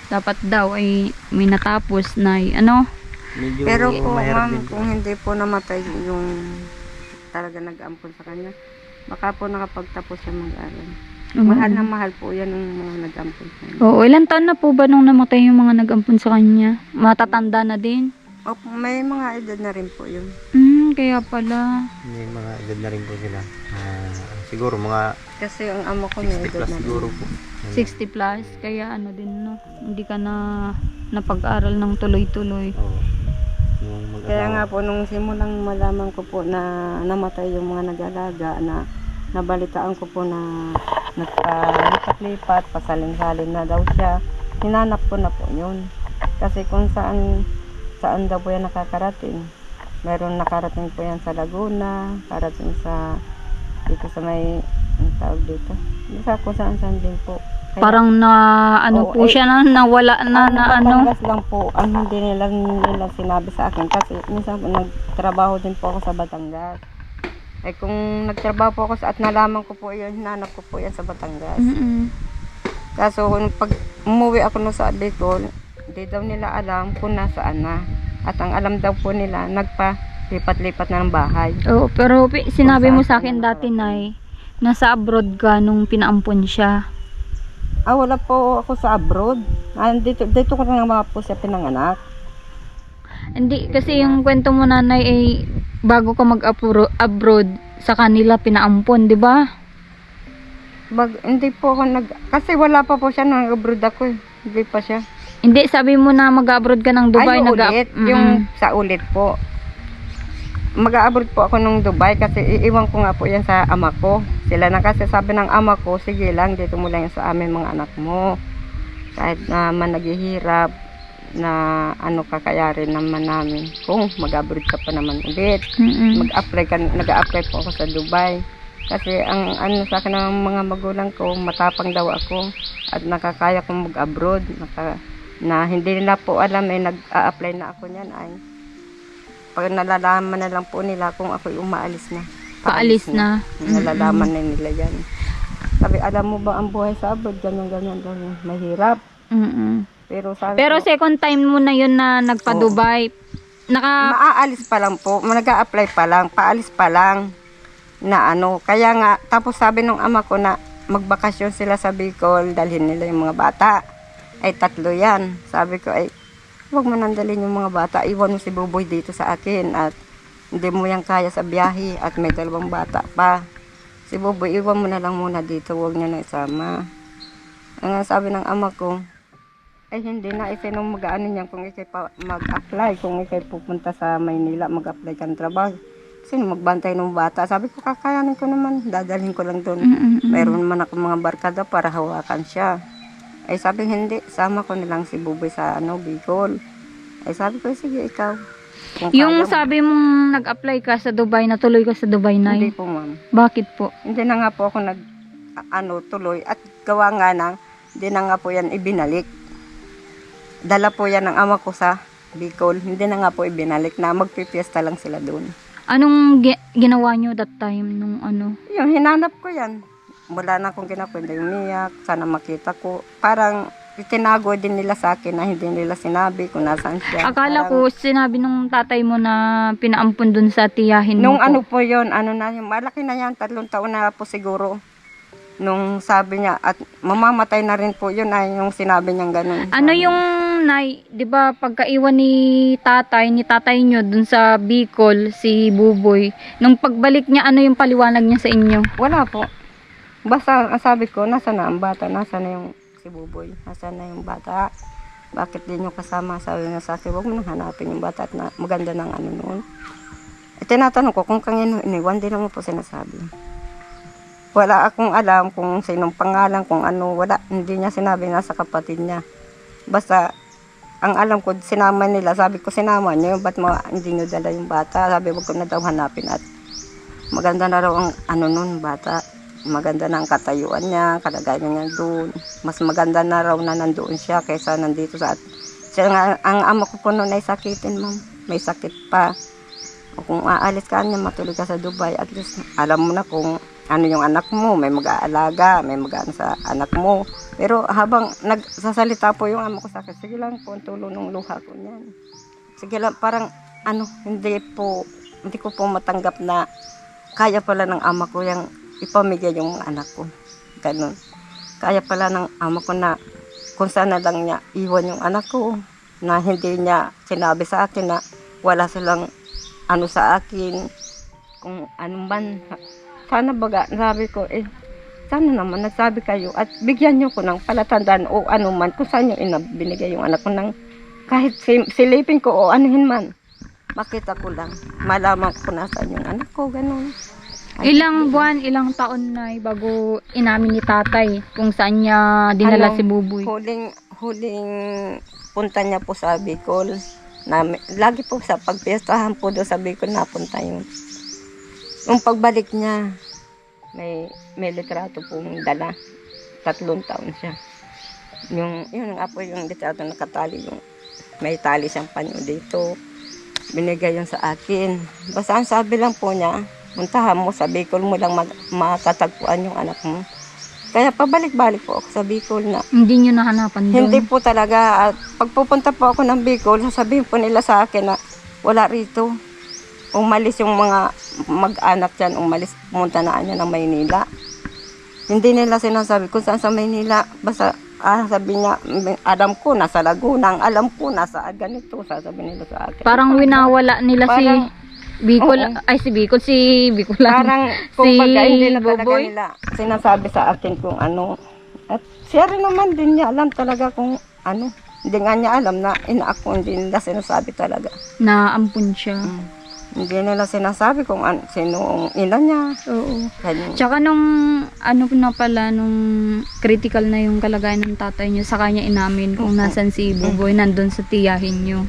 dapat daw ay may natapos na Medyo Pero po mahirap ma'am, din po. kung hindi po namatay yung talaga nag-ampon sa kanya, baka po nakapagtapos siya mag-aral. Mahal na mahal po yan ng mga nag-ampon sa kanya. Oo, ilang taon na po ba nung namatay yung mga nag-ampun sa kanya? Matatanda na din? Opo, may mga edad na rin po yun. Kaya pala. May mga edad na rin po sila. Siguro mga Kasi ang amo ko may 60 edad plus na rin. siguro po. 60 plus, kaya din hindi ka na napag-aral ng tuloy-tuloy. Oo. Yung mag-asawa. Kaya nga po, nung simulang malaman ko po na namatay yung mga nag-alaga, na nabalitaan ko po na nagpalipat-lipat, pasalin-salin na daw siya, hinanap ko na po yun. Kasi kung saan daw po yan nakakarating. Meron nakarating po yan sa Laguna, karating sa dito sa may ang tawag dito. Sa kung saan din po. Kaya, Parang na po siya na nawala na Batangas lang po ang hindi nila sinabi sa akin kasi minsan po nagtrabaho din po ako sa Batangas. Ay kung nagtrabaho po ako at nalaman ko po yun, hinanap ko po yan sa Batangas. Kaso pag umuwi ako no sa Bicol, hindi daw nila alam kung nasaan na. At ang alam daw po nila, nagpa-lipat-lipat na ng bahay. Oo, pero sinabi mo Kung sa saan akin dati, Nay, nasa abroad ka nung pinaampon siya. Wala po ako sa abroad. Dito ko na mga po siya pinanganak. Hindi, kasi yung kwento mo, Nanay, ay bago ka mag-abroad, sa kanila pinaampon, di ba? Hindi po ako kasi wala pa po siya nang abroad ako. Hindi pa siya. Hindi, sabi mo na mag-abroad ka ng Dubai. Yung ulit, yung sa ulit po. Mag-abroad po ako nung Dubai kasi iiwan ko nga po yan sa ama ko. Sila na kasi sabi ng ama ko, sige lang, dito mo lang yan sa amin mga anak mo. Kahit naman naghihirap, na kakayarin naman namin kung mag-abroad ka pa naman ulit. Nag-a-apply po ako sa Dubai. Kasi ang sa akin ng mga magulang ko, matapang daw ako at nakakaya kong mag-abroad. Na hindi nila po alam nag-a-apply na ako niyan ay pag nalalaman na lang po nila kung ako'y umaalis na. Paalis na. Nalalaman na nila yan. Sabi, alam mo ba ang buhay sa abroad? Ganyan daw. Mahirap. Pero second time mo na yun na nagpa-Dubai. Maaalis pa lang po. Nag-a-apply pa lang. Paalis pa lang. Na Kaya nga, tapos sabi ng ama ko na magbakasyon sila sa Bicol. Dalhin nila yung mga bata. Ay 3 yan. Sabi ko, huwag mo nandalin yung mga bata. Iwan mo si Buboy dito sa akin. At hindi mo yan kaya sa biyahe. At may 2 bata pa. Si Buboy, iwan mo na lang muna dito. Huwag niya na isama. Ang sabi ng ama ko, hindi na, nung mag-ano niyan kung ikay mag-apply, kung ikay pupunta sa Maynila, mag-apply ka ng trabaho. Sino magbantay ng bata? Sabi ko, kakayanin ko naman, dadalhin ko lang doon. Mayroon naman ako mga barkada para hawakan siya. Sabi hindi, sama ko nilang si Buboy sa Bicol. Sabi ko, sige ikaw. Yung sabi mong nag-apply ka sa Dubai, natuloy ka sa Dubai, Nay? Hindi po, ma'am. Bakit po? Hindi na nga po ako tuloy at gawa nga na, hindi na nga po yan ibinalik. Dala po yan ng ama ko sa Bicol. Hindi na nga po ibinalik na magpipiesta lang sila doon. Anong ginawa nyo that time nung Yung hinanap ko yan. Wala na akong ginakwenda yung umiyak. Sana makita ko. Parang itinago din nila sa akin na hindi nila sinabi kung nasaan siya. Akala ko sinabi nung tatay mo na pinaampun dun sa tiyahin mo Nung po. po yun, malaki na yan, 3 taon na po siguro. Nung sabi niya, at mamamatay na rin po yun ay yung sinabi niyang ganun. Yung Nay, di ba pagkaiwan ni tatay nyo dun sa Bicol, si Buboy, nung pagbalik niya, yung paliwanag niya sa inyo? Wala po. Basta ang sabi ko, nasa na ang bata, nasa na yung si Buboy, nasa na yung bata. Bakit di nyo kasama? Sabi niya sa akin, huwag mo nang hanapin yung bata at na, maganda ng ano noon. Tinatanong ko kung kangino iniwan, di naman po sinasabi. Wala akong alam kung sinong pangalan, kung ano, wala. Hindi niya sinabi, nasa kapatid niya. Basta, ang alam ko, sinama nila. Sabi ko, sinama niyo, ba't hindi niyo dala yung bata? Sabi, wag ko na daw hanapin at maganda na raw ang ano nun, bata. Maganda na ang katayuan niya, kalagayan niya doon. Mas maganda na raw na nandoon siya kaysa nandito sa siya nga, ang ama ko po noon ay sakitin, ma'am. May sakit pa. O kung aalis ka niya, matulog ka sa Dubai, at least alam mo na kung ano yung anak mo, may mag-aalaga, may mag-ano sa anak mo. Pero habang nagsasalita po yung ama ko sa akin, sige lang po, ang tulo ng luha ko niyan. Sige lang, parang ano, hindi ko po matanggap na kaya pala ng ama ko yung ipamigay yung mga anak ko. Ganun. Kaya pala ng ama ko na kung saan na lang niya iwan yung anak ko, na hindi niya sinabi sa akin na wala silang ano sa akin, kung anong man. Sana baga, sabi ko, sana naman nagsabi kayo at bigyan nyo ko ng palatandaan o ano man kung saan nyo binigay yung anak ko ng kahit silipin ko o anuhin man. Makita ko lang, malaman ko nasaan yung anak ko, ganun. Ilang buwan, ilang taon na bago inamin ni tatay kung saan niya dinala si Buboy? Huling punta niya po sa Bicol. Lagi po sa pagpiestahan po doon sa Bicol napunta yun. Yung pagbalik niya, may litrato pong dala. 3 taon siya. Yun nga po yung litrato nakatali, yung may tali siyang panyo dito. Binigay yun sa akin. Basta ang sabi lang po niya, puntahan mo sa Bicol mo lang matatagpuan yung anak mo. Kaya pabalik-balik po ako sa Bicol na. Hindi nyo nahanapan doon? Hindi po talaga. At pagpupunta po ako ng Bicol, sasabihin po nila sa akin na wala rito. Umalis yung mga mag-anak dyan, pumunta na niya ng Maynila. Hindi nila sinasabi kung saan sa Maynila. Basta sabi niya, alam ko nasa Laguna, alam ko nasa ganito, sasabihin nila sa akin. Parang winawala nila Parang, si Bicol, si Bicolan. Parang kung baga hindi na talaga Buboy. nila sinasabi sa akin kung ano. At siya rin naman din niya alam talaga kung ano. Hindi nga niya alam na ako, hindi nila sinasabi talaga. Naampun siya. Hindi nila sinasabi kung sino ang ina niya. Oo. Ganyan. Tsaka nung critical na yung kalagayan ng tatay niyo, sa kanya inamin kung nasan si Buboy, nandun sa tiyahin niyo.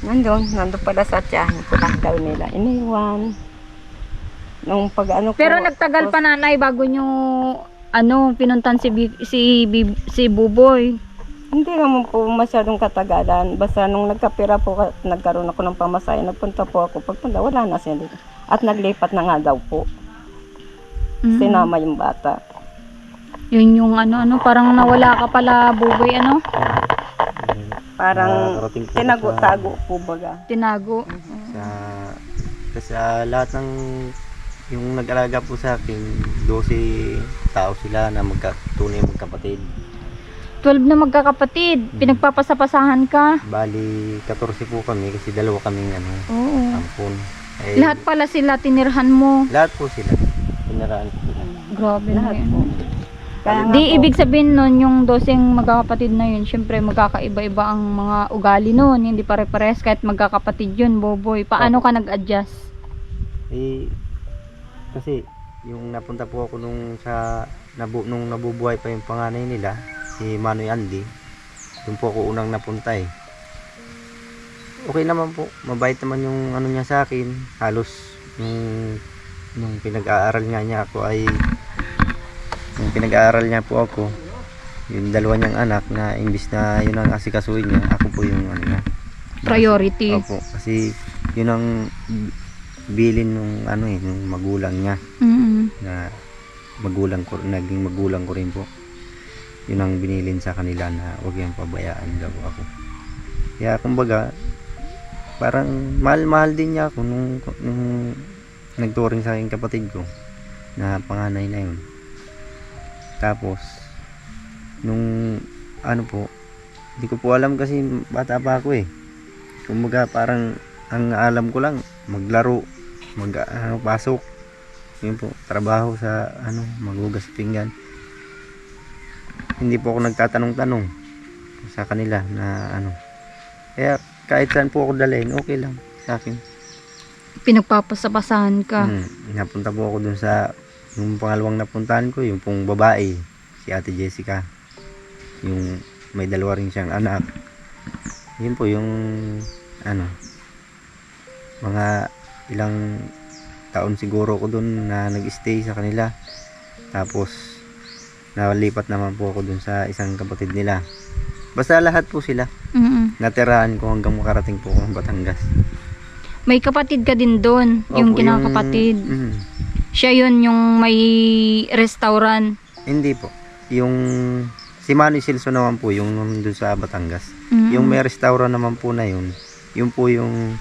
Nandun pala sa tiyahin ko lang daw nila. Iniwan. Nung pag-ano ko. Pero nagtagal pa nanay bago nyo pinuntan si Buboy. Hindi naman po masyadong katagalan. Basta nung nagkapira po, nagkaroon ako ng pamasahe, nagpunta po ako. Pagpunta, wala na siya dito. At naglipat na nga daw po. Sinama yung bata. Yun yung parang nawala ka pala, Buboy, Parang Nakarating po tinago-tago po baga. Tinago. sa lahat ng yung nag-alaga po sa akin, 12 tao sila na tunay magkapatid. 12 na magkakapatid. Pinagpapasapasahan ka. Bali 14 po kami kasi dalawa kaming Oo. ampon. Lahat pala sila tinirhan mo. Lahat po sila. Pinaraan po sila. Grabe na Lahat yun. po. Kaya nga Di po, ibig sabihin nun, yung 12 magkakapatid na yun, syempre magkakaiba-iba ang mga ugali nun. Hindi pare-pares kahit magkakapatid yun, Boboy. Paano ka nag-adjust? Kasi yung napunta po ako nung nabubuhay pa yung panganay nila, si Manoy Andy, doon po ako unang napunta Okay naman po, mabait naman yung niya sa akin. Halos nung pinag-aaral niya po ako, yung dalawa niyang anak na imbis na yun ang asikasuhin niya, ako po yung Priority. Opo, kasi yun ang bilin nung nung magulang niya, na naging magulang ko rin po. Yun ang binilin sa kanila na huwag yung pabayaan daw ako. Kaya kumbaga, parang mahal din niya ako nung nagturing sa aking kapatid ko na panganay na yun. Tapos nung hindi ko po alam kasi bata pa ako Kumbaga parang ang alam ko lang maglaro, pasok. yun po, trabaho sa maghugas pinggan. Hindi po ako nagtatanong-tanong sa kanila na Kaya kahit saan po ako dalhin, okay lang sa akin. Pinagpapasapasahan ka. Napunta po ako dun sa yung pangalawang napuntahan ko, yung pong babae, si Ate Jessica. Yung may dalawa rin siyang anak. Yun po yung mga ilang taon siguro ko dun na nag-stay sa kanila. Tapos nalipat naman po ako dun sa isang kapatid nila. Basta lahat po sila. Natirahan ko hanggang makarating po ako ng Batangas. May kapatid ka din doon, yung Opo, kinakapatid. Siya yun yung may restaurant. Hindi po. Yung si Manny Silso naman po, yung doon sa Batangas. Mm. Yung may restaurant naman po na yun po yung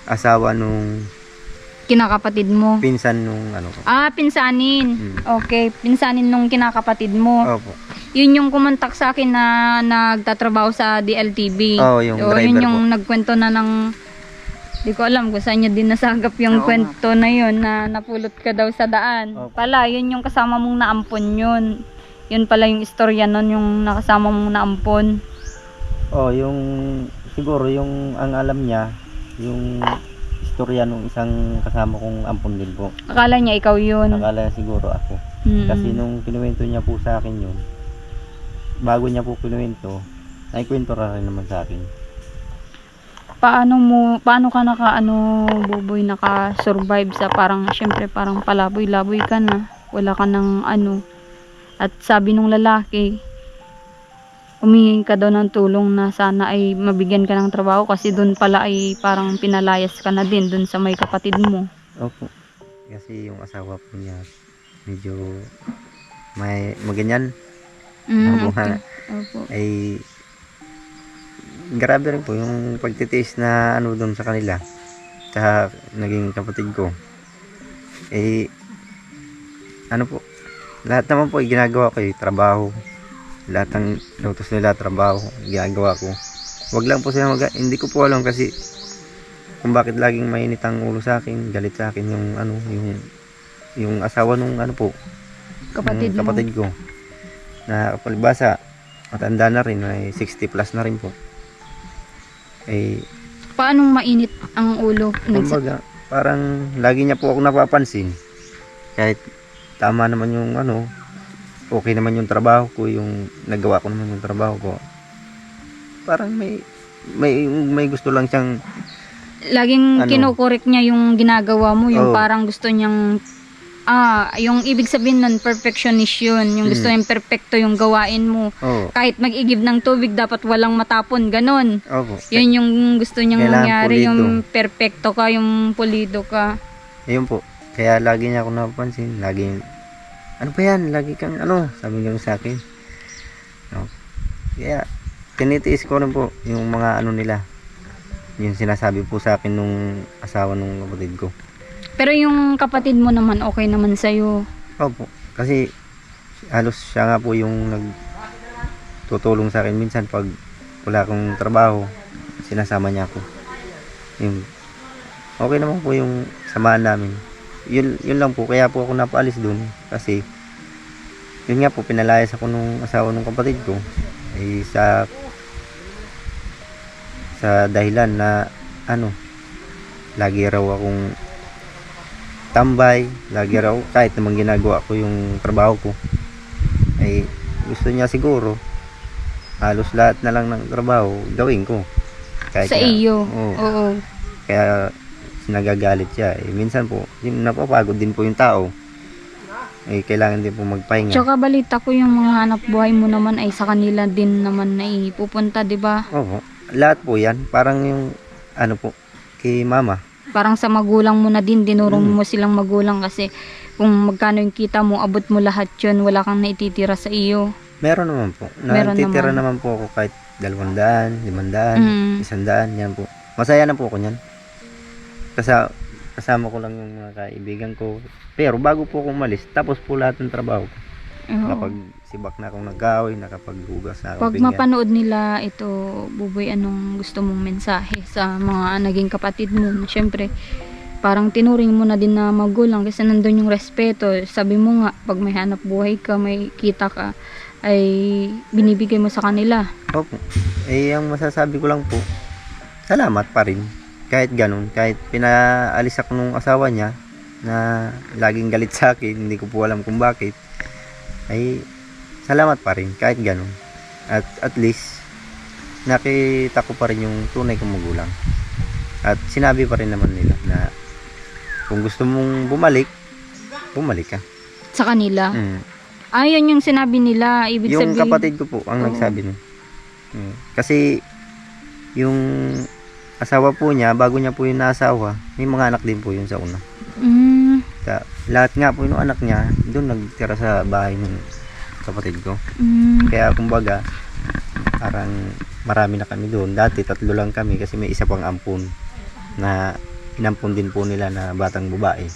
asawa nung Kinakapatid mo. pinsan nung Pinsanin. Okay, pinsanin nung kinakapatid mo. Opo. Yun yung kumontak sa akin na nagtatrabaho sa DLTV. Yung O, driver yun yung po. nagkwento na ng di ko alam kung saan niya din nasagap yung Oo kwento na yun na napulot ka daw sa daan. Opo. Pala, yun yung kasama mong naampon yun. Yun pala yung istorya nun, yung nakasama mong naampon. Yung siguro yung ang alam niya, yung istorya nung isang kasama kong ampon din po. Akala niya ikaw yun. Akala siguro ako. Mm. Kasi nung kinuwento niya po sa akin yun, bago niya po kinuwento, naikwento rin naman sa akin. Paano ka Buboy, naka-survive sa parang, syempre parang palaboy-laboy ka na. Wala ka ng At sabi nung lalaki, humingi ka daw ng tulong na sana ay mabigyan ka ng trabaho kasi doon pala ay parang pinalayas ka na din doon sa may kapatid mo. Opo. Kasi yung asawa po niya, medyo may maganyan. Okay. Opo. Ay grabe rin po yung pagtitiis na doon sa kanila sa naging kapatid ko. Po, lahat naman po ginagawa ko trabaho, lahat ng lutos nila trabaho ginagawa ko. Wag lang po sila hindi ko po alam kasi kung bakit laging mainit ang ulo sa akin, galit sa akin yung asawa nung Kapatid yung mo. kapatid ko na palibasa matanda na rin, may 60 plus na rin po. Paanong mainit ang ulo? Kumbaga, parang lagi niya po ako napapansin. Kahit tama naman yung okay naman yung trabaho ko, yung nagawa ko naman yung trabaho ko. Parang may gusto lang siyang Laging kinukorek niya yung ginagawa mo, yung Oo. parang gusto niyang yung ibig sabihin nun, perfectionist yun. Yung gusto niyang perfecto yung gawain mo. Kahit mag-igib ng tubig, dapat walang matapon, ganon. Opo. Yun yung gusto niyang Kailangan mangyari, pulido. yung perfecto ka, yung pulido ka. Ayun po. Kaya lagi niya ako napapansin. Lagi, ano pa yan? Lagi kang sabi niya sa akin. Kaya, tinitiis ko rin po yung mga nila. Yung sinasabi po sa akin nung asawa nung kapatid ko. Pero yung kapatid mo naman, okay naman sa'yo. Opo. Kasi, halos siya nga po yung nagtutulong sa akin minsan pag wala akong trabaho, sinasama niya ako. Okay naman po yung samahan namin. Yun lang po, kaya po ako napaalis dun. Kasi, yun nga po, pinalayas ako nung asawa nung kapatid ko. Sa dahilan na, lagi raw akong tambay, lagi raw, kahit naman ginagawa ko yung trabaho ko. Gusto niya siguro, halos lahat na lang ng trabaho, gawin ko. Kahit Sa iyo. Oo. Oo. Kaya nagagalit siya. Minsan po, napapagod din po yung tao. Kailangan din po magpahinga. Tsaka balita ko yung mga hanap buhay mo naman ay sa kanila din naman na ipupunta, di ba? Opo. Lahat po yan. Parang yung, kay mama. Parang sa magulang mo na din, dinurong mo silang magulang kasi kung magkano yung kita mo, abot mo lahat yun, wala kang naititira sa iyo. Meron naman po. Meron Natitira naman. naman po ako kahit 200, 500, Mm. 100, yan po. Masaya na po ako niyan. Kasama ko lang yung mga kaibigan ko. Pero bago po ako umalis, tapos po lahat ng trabaho ko. Oo. Nakapag-sibak na akong nagkahoy, nakapaghugas na akong Pag pinggan. mapanood nila ito, Buboy, anong gusto mong mensahe sa mga naging kapatid mo? Siyempre, parang tinuring mo na din na magulang kasi nandun yung respeto. Sabi mo nga, pag may hanap buhay ka, may kita ka, ay binibigay mo sa kanila. Opo. Ang masasabi ko lang po, salamat pa rin. Kahit ganun, kahit pinaalis ako nung asawa niya, na laging galit sa akin, hindi ko po alam kung bakit, ay salamat pa rin, kahit ganun. At least, nakita ko pa rin yung tunay kong magulang. At sinabi pa rin naman nila na kung gusto mong bumalik ka. Sa kanila. Mm. Ayun yung sinabi nila. Ibig Yung sabihin, kapatid ko po ang Oo. nagsabi nun. Kasi yung asawa po niya, bago niya po yung naasawa, may mga anak din po yun sa una. Lahat nga po yung anak niya, doon nagtira sa bahay ng kapatid ko. Kaya kumbaga, parang marami na kami doon. Dati 3 lang kami kasi may isa pang ampun na inampun din po nila na batang babae.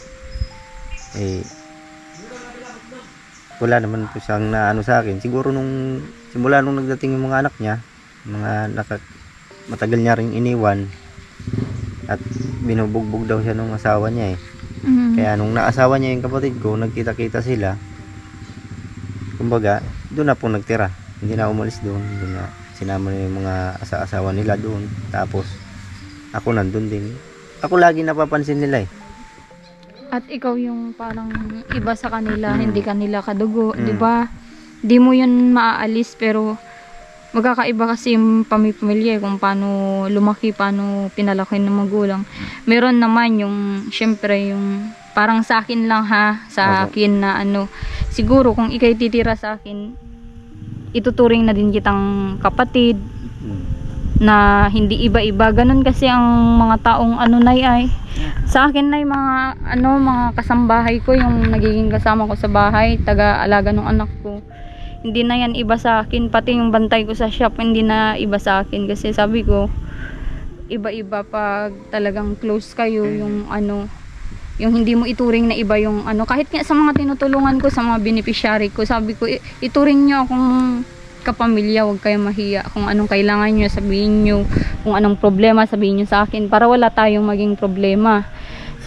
Wala naman po siyang naano sa akin. Siguro simula nung nagdating yung mga anak niya, matagal niya ring iniwan at binubugbog daw siya nung asawa niya Kaya nung naasawa niya yung kapatid ko, nagkita-kita sila. Kumbaga, doon na po nagtira. Hindi na umalis doon. Doon na sinama niya yung mga asawa nila doon. Tapos, ako nandun din. Ako lagi napapansin nila At ikaw yung parang iba sa kanila, hindi kanila kadugo, 'di ba? Di mo 'yun maaalis pero magkakaiba kasi yung pamilya kung paano lumaki, paano pinalaki ng magulang. Meron naman yung syempre yung parang sa akin lang sa akin na siguro kung ikay titira sa akin, ituturing na din kitang kapatid na hindi iba-iba. Ganun kasi ang mga taong ay sa akin na mga kasambahay ko, yung nagiging kasama ko sa bahay, taga-alaga ng anak ko, hindi na yan iba sa akin. Pati yung bantay ko sa shop, hindi na iba sa akin. Kasi sabi ko, iba-iba pag talagang close kayo, yung yung hindi mo ituring na iba yung kahit nga sa mga tinutulungan ko, sa mga beneficiary ko, sabi ko, ituring nyo akong kapamilya, huwag kayo mahiya. Kung anong kailangan nyo, sabihin nyo. Kung anong problema, sabihin nyo sa akin para wala tayong maging problema.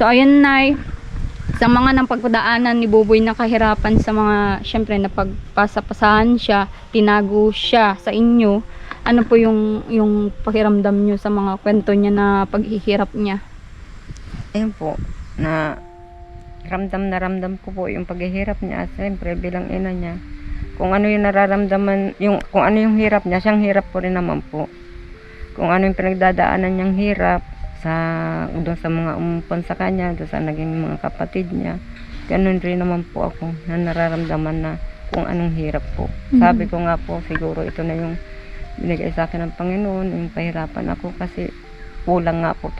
So ayun, Nay, sa mga nang pagpadaanan ni Buboy na kahirapan, sa mga syempre napagpasapasahan siya, tinago siya sa inyo, ano po yung pakiramdam nyo sa mga kwento niya na paghihirap niya? Ayun po, na ramdam ko po yung paghihirap niya. Siyempre bilang ina niya, kung ano yung nararamdaman, kung ano yung hirap niya, siyang hirap po rin naman po. Kung ano yung pinagdadaanan niyang hirap doon sa mga umumpon sa kanya, doon sa naging mga kapatid niya, ganun rin naman po ako na nararamdaman na kung anong hirap po. Sabi ko nga po, siguro ito na yung binigay sa akin ng Panginoon, yung pahirapan ako kasi kulang ko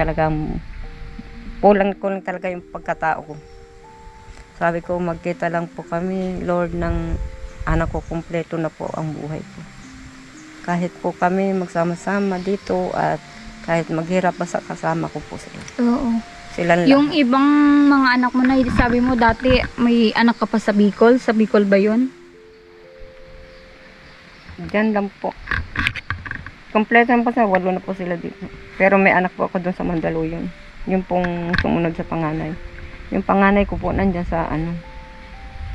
lang talaga yung pagkatao ko. Sabi ko, magkita lang po kami, Lord, ng anak ko, kumpleto na po ang buhay ko. Kahit po kami magsama-sama dito at kahit maghirap pa kasama ko po sila. Oo. Sila lang. Yung ibang mga anak mo na, sabi mo dati may anak ka pa sa Bicol. Sa Bicol ba yun? Diyan lang po. Kompleto na po sa 8 na po sila dito. Pero may anak po ako doon sa Mandaluyong. Yung pong sumunod sa panganay. Yung panganay ko po nandyan sa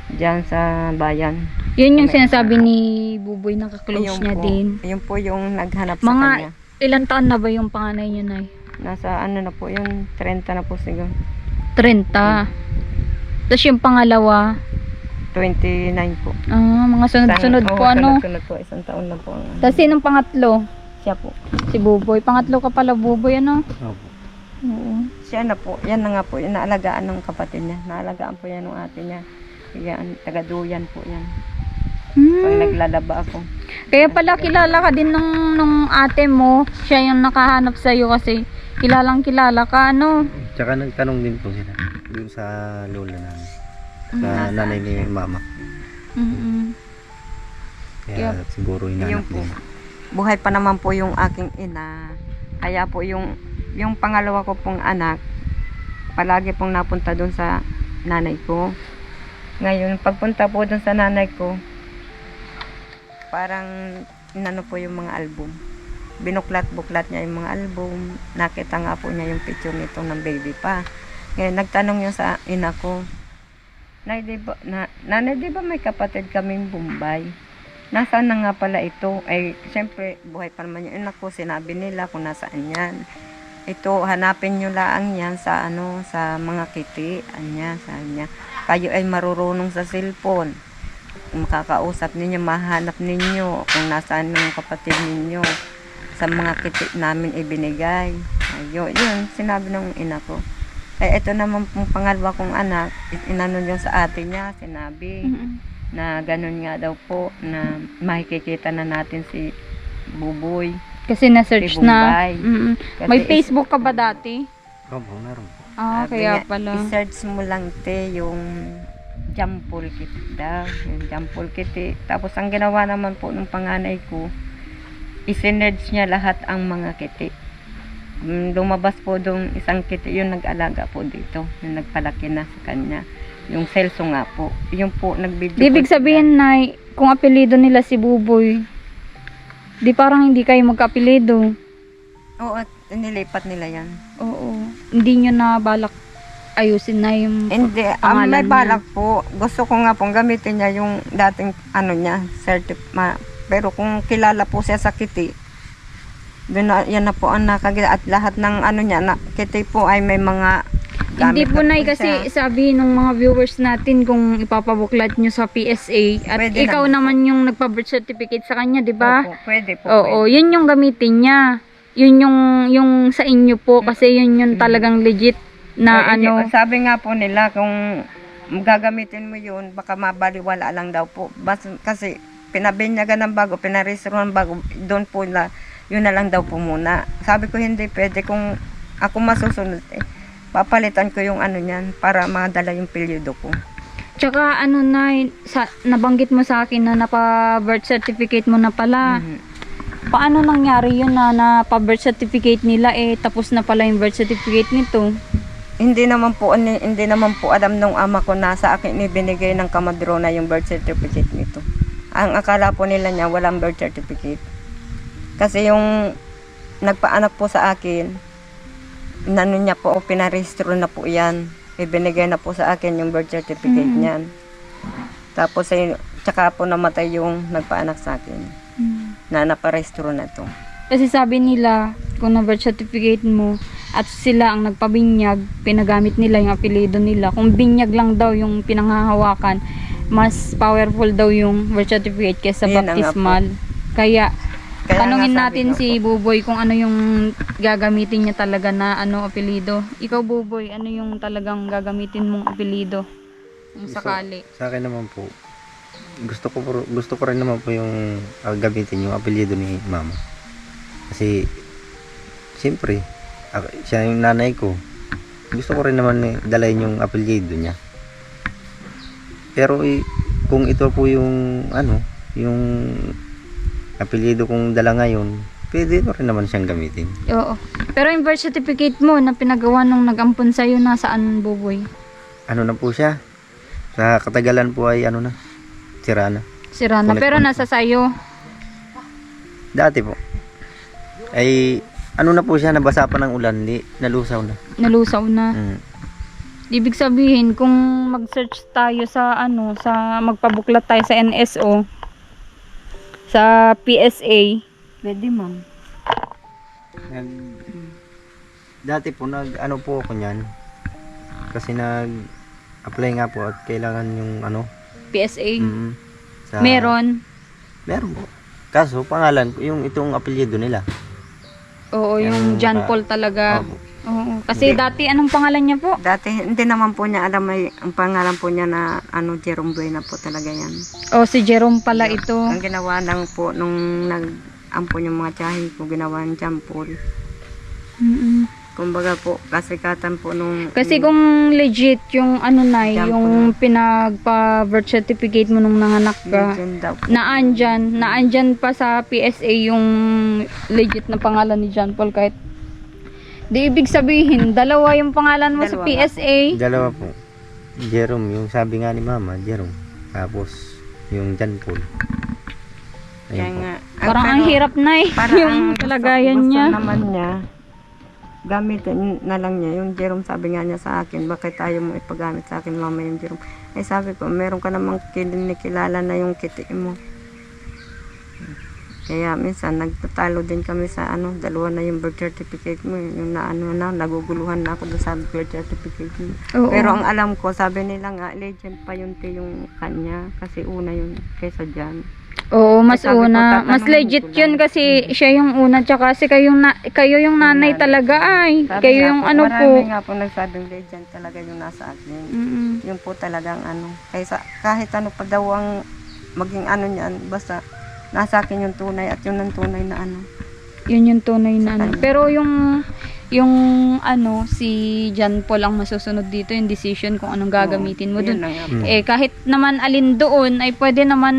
diyan sa bayan. Yun yung sinasabi ni Buboy na kaklose niya po, din. Ayun po yung naghanap sa Mga kanya. ilang taon na ba yung panganay niya, Nay? Nasa na po yun, 30 na po siguro. 30. Tapos yung pangalawa, 29 po. mga sunod-sunod po, Sunod-sunod po, 1 taon na po. Tapos sinong pangatlo? Siya po. Si Buboy. Pangatlo ka pala, Buboy, Opo. Oo. Siya na po, yan na nga po, yung naalagaan ng kapatid niya. Naalagaan po yan ng ate niya. Yan, taga-duyan po yan. Pag naglalaba ako. Kaya pala kilala ka din nung ate mo. Siya yung nakahanap sa'yo kasi kilalang kilala ka, Tsaka nagtanong din po sila dun sa lola namin. Sa nanay ni mama. Kaya siguro Yung hinanap po, din. buhay pa naman po yung aking ina. Kaya po yung pangalawa ko pong anak, palagi pong napunta doon sa nanay ko. Ngayon, pagpunta po doon sa nanay ko, parang inano po yung mga album. Binuklat-buklat niya yung mga album. Nakita nga po niya yung picture nito ng baby pa. Kaya nagtanong yun sa ina ko. Nanay, di ba may kapatid kaming Bombay? Nasaan na nga pala ito? Ay, siyempre, buhay pa naman yung ina ko. Sinabi nila kung nasaan yan. Ito, hanapin nyo lang yan sa sa mga kiti. Sanya. Kayo ay marurunong sa cellphone. Makakausap ninyo, mahanap ninyo kung nasaan yung kapatid ninyo. Sa mga kiti namin ibinigay. Ayun, yun, sinabi ng ina ko. Ito naman pong pangalawa kong anak, inano niya sa ate niya, sinabi. Na ganun nga daw po, na makikita na natin si Buboy. Kasi na-search Si na. Bombay. Kasi May Facebook ka ba dati? Opo, meron po. sabi Kaya niya, pala. I-search mo lang te yung Jampol Kit daw. Yung Jampol Kit. Tapos ang ginawa naman po ng panganay ko, isinerge niya lahat ang mga kiti. Lumabas po doon isang kiti, yung nag-alaga po dito. Yung nagpalaki na sa kanya. Yung Celso nga po. Yung po, nag-video Ibig po sabihin na kung apelido nila si Buboy, di parang hindi kayo magka-apelido. sila. Oo, at nilipat nila yan. Oo. Hindi nyo na balak ayusin na yung Hindi, pangalan may niya. balak po. Gusto ko nga pong gamitin niya yung dating niya, pero kung kilala po siya sa kiti, doon na, yan na po ang nakagila. At lahat ng niya, kiti po ay may mga Hindi gamit po na na kasi siya. sabi ng mga viewers natin kung ipapabuklat nyo sa PSA at Pwede ikaw naman naman yung nagpa-birth certificate sa kanya, di ba? Opo, pwede po. Oo, pwede. yun yung gamitin niya. Yun yung sa inyo po kasi yun yung talagang legit na hindi, ano. sabi nga po nila, kung gagamitin mo yun, baka mabaliwala lang daw po. Kasi pinabinyagan ng bago, pinarehistro ng bago, doon po yun na lang daw po muna. Sabi ko hindi pwede, kung ako masusunod papalitan ko yung niyan para madala yung periodo ko. Tsaka nabanggit mo sa akin na napa-birth certificate mo na pala. Mhm. Paano nangyari yun na napa-birth certificate nila tapos na pala yung birth certificate nito? Hindi naman po alam nung ama ko na sa akin ibinigay ng kamadrona yung birth certificate nito. Ang akala po nila niya walang birth certificate. Kasi yung nagpaanak po sa akin, niya po, pinarehistro na po yan. Ibinigay na po sa akin yung birth certificate niyan. Tapos tsaka po namatay yung nagpaanak sa akin. Na naparehistro na to. Kasi sabi nila, kung na birth certificate mo at sila ang nagpabinyag, pinagamit nila yung apelido nila. Kung binyag lang daw yung pinanghahawakan, mas powerful daw yung birth certificate kaysa Yun na nga baptismal. Kaya tanungin nga sabi natin ko si Buboy kung ano yung gagamitin niya talaga na apelido. Ikaw Buboy, ano yung talagang gagamitin mong apelido? Kung sakali. Sa akin naman po, gusto ko rin naman po yung gamitin yung apelyido ni mama. Kasi siyempre siya yung nanay ko. Gusto ko rin naman dalayin yung apelyido niya. Pero kung ito po yung yung apelyido kong dala ngayon, pwede ko rin naman siyang gamitin. Oo. Pero yung birth certificate mo na pinagawa nung nag-ampon sa'yo, nasaan Buboy? Ano na po siya? Sa katagalan po ay sira na. Sira na. Kulit Pero pa. nasa sayo. Dati po. Ay na po siya, nabasa pa ng ulan, nalusaw na. Nalusaw na. Mm. Ibig sabihin, kung mag-search tayo sa sa magpabuklat tayo sa NSO, sa PSA, Pwede, ma'am. Dati po po ako niyan. Kasi nag-apply nga po at kailangan yung PSA, sa meron. Meron po. Kaso pangalan ko yung itong apelyido nila. Oo, yung Yung John Paul talaga. Opo. Oo. Kasi dati, anong pangalan niya po? Dati, hindi naman po niya alam, ang pangalan po niya na Jerome Buena po talaga yan. Oh, si Jerome pala ito. Ang ginawa lang po nung nag-ampon yung mga tiyahin ko, ginawa ng Jampol. Mm-mm. Kumbaga po, kasikatan po nung... Kasi kung legit yung John yung pinagpa-birth certificate mo nung nanganak ka, Legend daw po. naandyan pa sa PSA yung legit na pangalan ni John Paul kahit di ibig sabihin, dalawa yung pangalan mo sa Dalawa PSA. Dalawa po. Jerome, yung sabi nga ni mama, Jerome. Tapos yung John Paul. Kaya Ayun po. nga, Parang ang hirap na para yung ang kalagayan gusto niya. naman niya, gamitin na lang niya. Yung Jerome, sabi nga niya sa akin, bakit tayo mo ipagamit sa akin mama yung Jerome? Ay sabi ko, meron ka namang kinikilala na yung kiti mo. Kaya minsan nagtatalo din kami sa dalawa na yung birth certificate mo, yung naguguluhan na ako doon sa birth certificate mo. Oo. Pero ang alam ko, sabi nila nga, legend pa yun yung kanya, kasi una yun kaysa dyan. Oo, mas Sabi ko, una. tatanungin Mas legit ko yun lang. kasi siya yung una. Tsaka kasi kayo yung nanay talaga ay. Sabi Kayo nga yung po, ano po. marami nga po nagsabing legend talaga yung nasa akin. Mm-mm. Yun po talagang kaysa kahit ano pa daw ang maging niyan, basta nasa akin yung tunay at yun ang tunay na Yun yung tunay na ano. kanya. Pero yung si John Paul ang masusunod dito, yung decision kung anong gagamitin mo Yun dun. na nga po. Kahit naman alin doon, ay pwede naman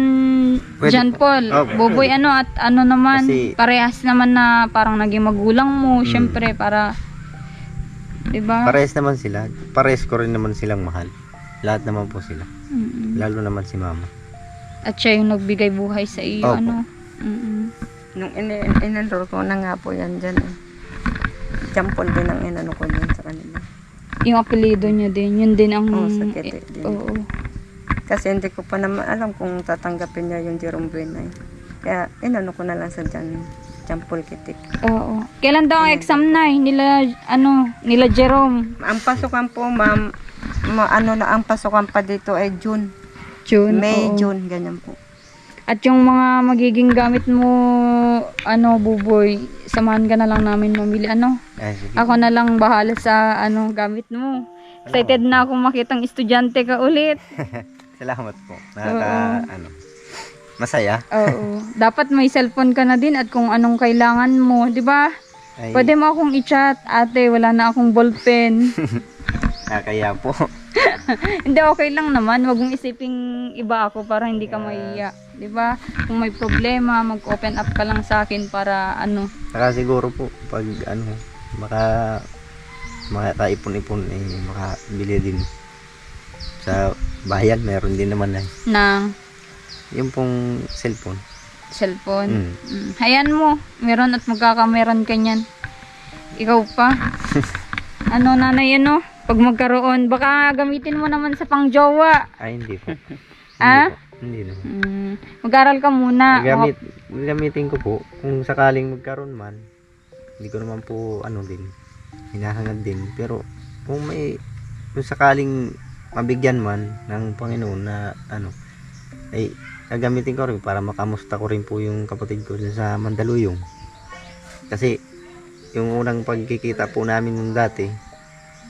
Pwede John po. Paul, Oh, Buboy pwede. at naman, Kasi- parehas naman na parang naging magulang mo, syempre para, diba? Parehas naman sila. Parehas ko rin naman silang mahal. Lahat naman po sila. Mm-mm. Lalo naman si mama. At siya yung nagbigay buhay sa iyo, Opo. Mm-mm. Nung inenroll ko na nga po yan dyan Jampol din ang inano ko dyan sa kanila. Yung apelido niya din, yun din ang, Oo, sa Kete din. oo. Kasi hindi ko pa naman alam kung tatanggapin niya yung Jerome Buenay. Kaya inano ko na lang sa Jampol Kitik. Oo. Kailan daw ang exam na nila Jerome? Ang pasukan po, ma'am, ang pasukan pa dito ay June. June. May, oo. June, ganyan po. At yung mga magiging gamit mo, Buboy, samahan ka na lang namin mamili, Ay, sige. Ako na lang bahala sa, gamit mo. Excited na akong makitang estudyante ka ulit. Salamat po. Masaya. Oo. Dapat may cellphone ka na din at kung anong kailangan mo, di ba? Ay, Pwede mo akong i-chat, ate, wala na akong ballpen. kaya po. Hindi, okay lang naman. Huwag mong isiping iba ako para hindi ka mahiya. Di ba? Kung may problema, mag-open up ka lang sa akin para Saka siguro po, pag makaipon-ipon, makabili din. Sa bayan, meron din naman ng yung pong cellphone. cellphone. Hayan mo, meron at magkakameron ka niyan. Ikaw pa. Nanay, pag magkaroon, baka gamitin mo naman sa pangjowa. Ay, hindi po. Ah? Hindi naman. Mag-aral ka muna. Gamitin ko po, kung sakaling magkaroon man, hindi ko naman po, hinahangad din. Pero, kung sakaling mabigyan man ng Panginoon na, ay, gagamitin ko rin para makamusta ko rin po yung kapatid ko dun sa Mandaluyong. Kasi, yung unang pagkikita po namin nung dati,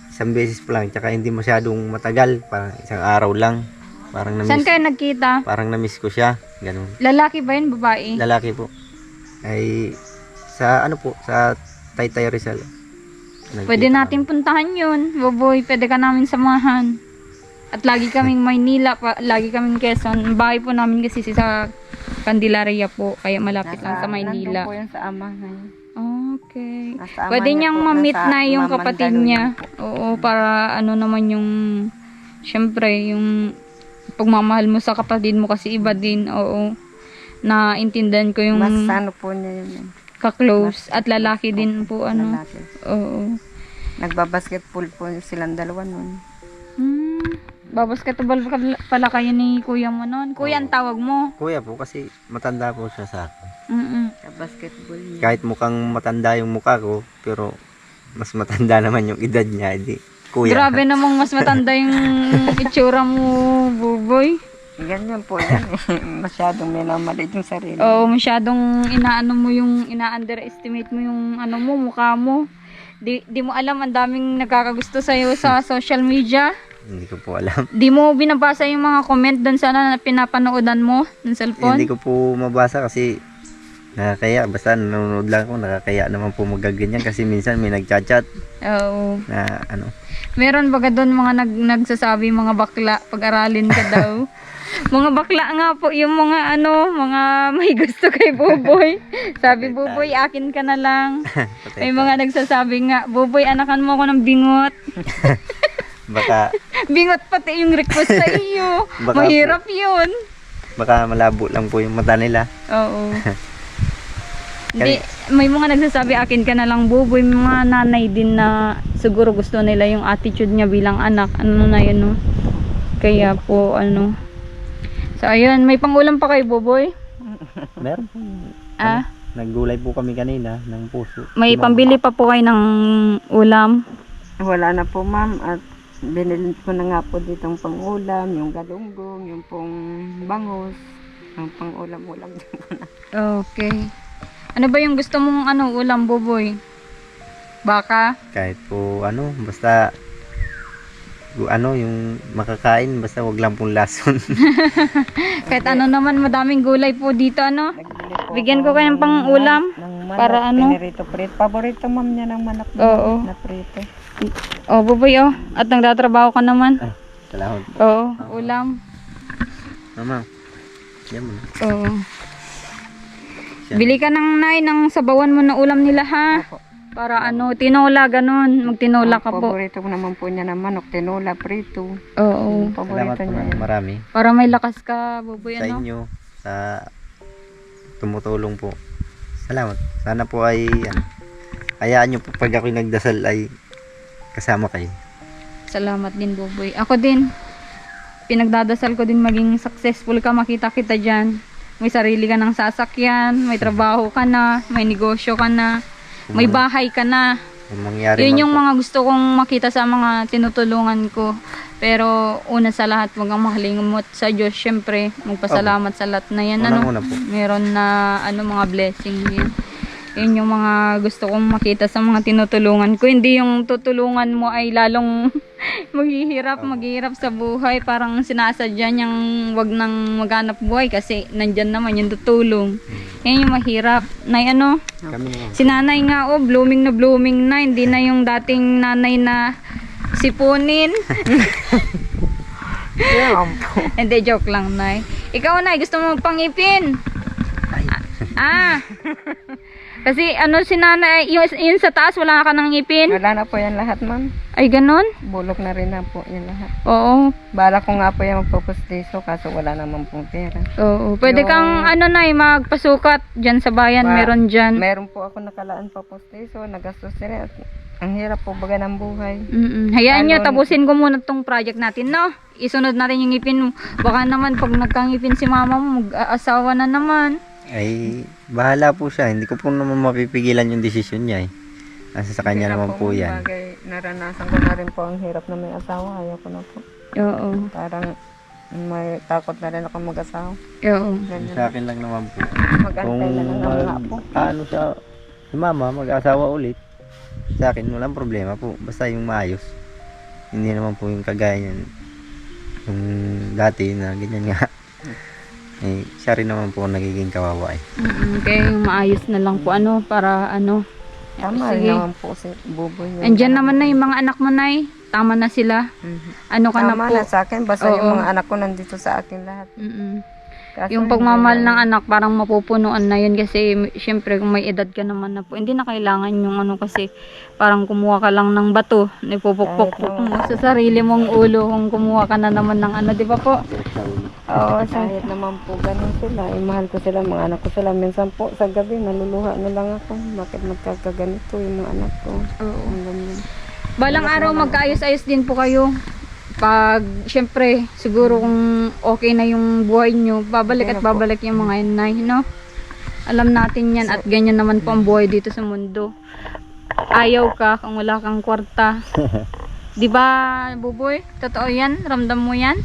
isang beses pa lang, tsaka hindi masyadong matagal, parang isang araw lang. Parang Saan kayo nagkita? Parang na-miss ko siya, ganun. Lalaki ba yun, babae? Lalaki po. Ay, sa sa Taytay Rizal. Pwede natin puntahan yun. Boboy, pwede ka namin samahan. At lagi kaming Maynila, lagi kaming Quezon. Ang bahay po namin kasi sa Candelaria po, kaya malapit lang sa Maynila. Nandun po yun sa ama ngayon. Okay. Nasa ama Pwede niya niyang po, ma-meet nasa na yung Mamandalo kapatid niya niya. po. Oo, para naman yung, syempre, yung pagmamahal mo sa kapatid mo kasi iba din. Oo. Naintindihan ko yung Mas po niya yun. ka-close. At lalaki din po, Lalaki. Oo. Nagbabasketball po silang dalawa nun. Babasketball pala kayo ni kuya mo noon. Kuya ang tawag mo. Kuya po, kasi matanda po siya sa akin. Basketball niya. Kahit mukhang matanda yung mukha ko, pero mas matanda naman yung edad niya, di. Kuya. Grabe namang mas matanda yung itsura mo, Buboy. Ganyan po yan Masyadong minamalit yung sarili. Oo, masyadong ina-underestimate mo yung mukha mo. Di mo alam, ang daming nagkakagusto sa'yo sa social media. Hindi ko po alam. Di mo binabasa yung mga comment doon sana na pinapanoodan mo ng cellphone? Hindi ko po mabasa kasi nakakaya. Basta nanonood lang ako, nakakaya naman po magaganyan kasi minsan may nagchat-chat Oo. na Meron baga doon mga nagsasabi mga bakla, pag-aralin ka daw. Mga bakla nga po yung mga mga may gusto kay Buboy. Sabi, Buboy, akin ka na lang. May mga nagsasabi nga, Buboy, anakan mo ako ng bingot. baka Bingot pati yung request sa iyo. Baka Mahirap yun. malabo lang po yung mata nila. Oo. Hindi, may mga nagsasabi akin ka na lang buboy, may mga nanay din na siguro gusto nila yung attitude niya bilang anak. Ano na yun, no? Kaya po, ano. So, ayun, may pangulam pa kay buboy? Meron po. Ah, Naggulay po kami kanina ng puso. may pambili pa po kayo ng ulam. Wala na po ma'am at binili ko na nga po ditong pangulam, yung galunggong, yung pong bangus, ang pangulam-ulam din po na. Okay. Ano ba yung gusto mong ano, ulam, buboy? Baka? Kahit po ano, basta ano yung makakain, basta wag lang pong lason. Kahit ano naman, madaming gulay po dito, ano? Nagbili po Bigyan ko ako kayo ng pang-ulam. ng manok, para ano? pinirito prito. Paborito ma'am niya ng manok Oo. na prito. Oh, buboy, oh. At nagtatrabaho ka naman. Ay, salamat. Oo, ulam. Mama, yan mo na. Oo. Siya. Bili ka ng nay ng sabawan mo na ulam nila, ha? Opo. Para ano, tinola, ganun. Magtinola ka Ang po. paborito ko naman po niya ng manok, tinola, prito. Oo. Salamat Paborito po niya. ng marami Para may lakas ka, buboy, sa ano? inyo, sa tumutulong po. Salamat. Sana po ay ano, hayaan nyo po pag ako'y nagdasal ay kasama kayo. Salamat din, buboy. Ako din. Pinagdadasal ko din maging successful ka, makita kita dyan. May sarili ka ng sasakyan, may trabaho ka na, may negosyo ka na, may bahay ka na. Kung mangyari Yun man yung po, mga gusto kong makita sa mga tinutulungan ko. Pero una sa lahat, wag kang makalimot sa Diyos. Syempre, magpasalamat sa lahat na yan. Ano? unang-una po. Meron na ano, mga blessing din. Yun yung mga gusto kong makita sa mga tinutulungan ko. Hindi yung tutulungan mo ay lalong maghihirap sa buhay. Parang sinasadya niyang wag nang maghanap buhay kasi nandyan naman yung tutulong. Yan yung mahirap. Nay, ano? Kami naman. Si nanay nga, oh, blooming na. Hindi na yung dating nanay na sipunin. Hindi, joke lang, nay. Ikaw, nay, gusto mo pangipin? Ah. Kasi ano si nanay, yung sa taas, wala ka nang ngipin? Wala na po yan lahat ma'am. Ay, ganun? Bulok na rin na po yan lahat. Oo. Bala ko nga po yan magpupustiso kaso wala naman pong pera. Oo. Pwede Yung- kang, ano, nay, magpasukat dyan sa bayan. Meron dyan. Meron po ako nakalaan pa pustiso, nagastos din at ang hirap po baga ng buhay. Hayaan nyo, Lalo- tapusin ko muna tong project natin, no? Isunod natin yung ngipin mo. Baka naman pag nagkangipin si mama mo, mag-aasawa na naman. Ay, bahala po siya. Hindi ko po naman mapipigilan yung desisyon niya eh. Nasa sa kanya Hirap naman po mong yan. Bagay, naranasan ko na rin po ang hirap na may asawa. Ayaw ko na po. Oo. Parang may takot na rin ako mag-asawa. Oo. Ganyan. Sa akin lang naman po. Mag-antay na lang ang mga apo. ano siya, si mama, mag-asawa ulit. Sa akin, walang problema po. Basta yung maayos. Hindi naman po yung kagaya niyan. Yung dati na ganyan nga. Eh, siya rin naman po nagiging kawawa eh. Kaya yung maayos na lang po, ano, para ano. Tama rin Sige. naman po si Buboy. Andyan naman na yung mga anak mo, nay. Tama na sila. Mhm. Ano ka na Tama po. na sa akin. Basta Oo. yung mga anak ko nandito sa akin lahat. Mm-mm. Kaso Yung hindi pagmamahal na- ng anak, parang mapupunuan na yun kasi syempre kung may edad ka naman na po, hindi na kailangan yung ano kasi parang kumuha ka lang ng bato, ipupukpok mo sa sarili mong ulo kung kumuha ka na naman ng ano, di ba po? Oo, Kahit naman po ganun sila, mahal ko sila, mga anak ko sila. Minsan po sa gabi, naluluha na lang ako. Bakit magkakaganito yung mga anak ko? Oo. Ang ganyan. Balang araw magkaayos-ayos din po kayo. Pag, syempre, siguro kung okay na yung buhay nyo, babalik at babalik yung mga inay, no? Alam natin yan at ganyan naman po ang buhay dito sa mundo. Ayaw ka kung wala kang kwarta. Di ba, Buboy? Totoo yan? Ramdam mo yan?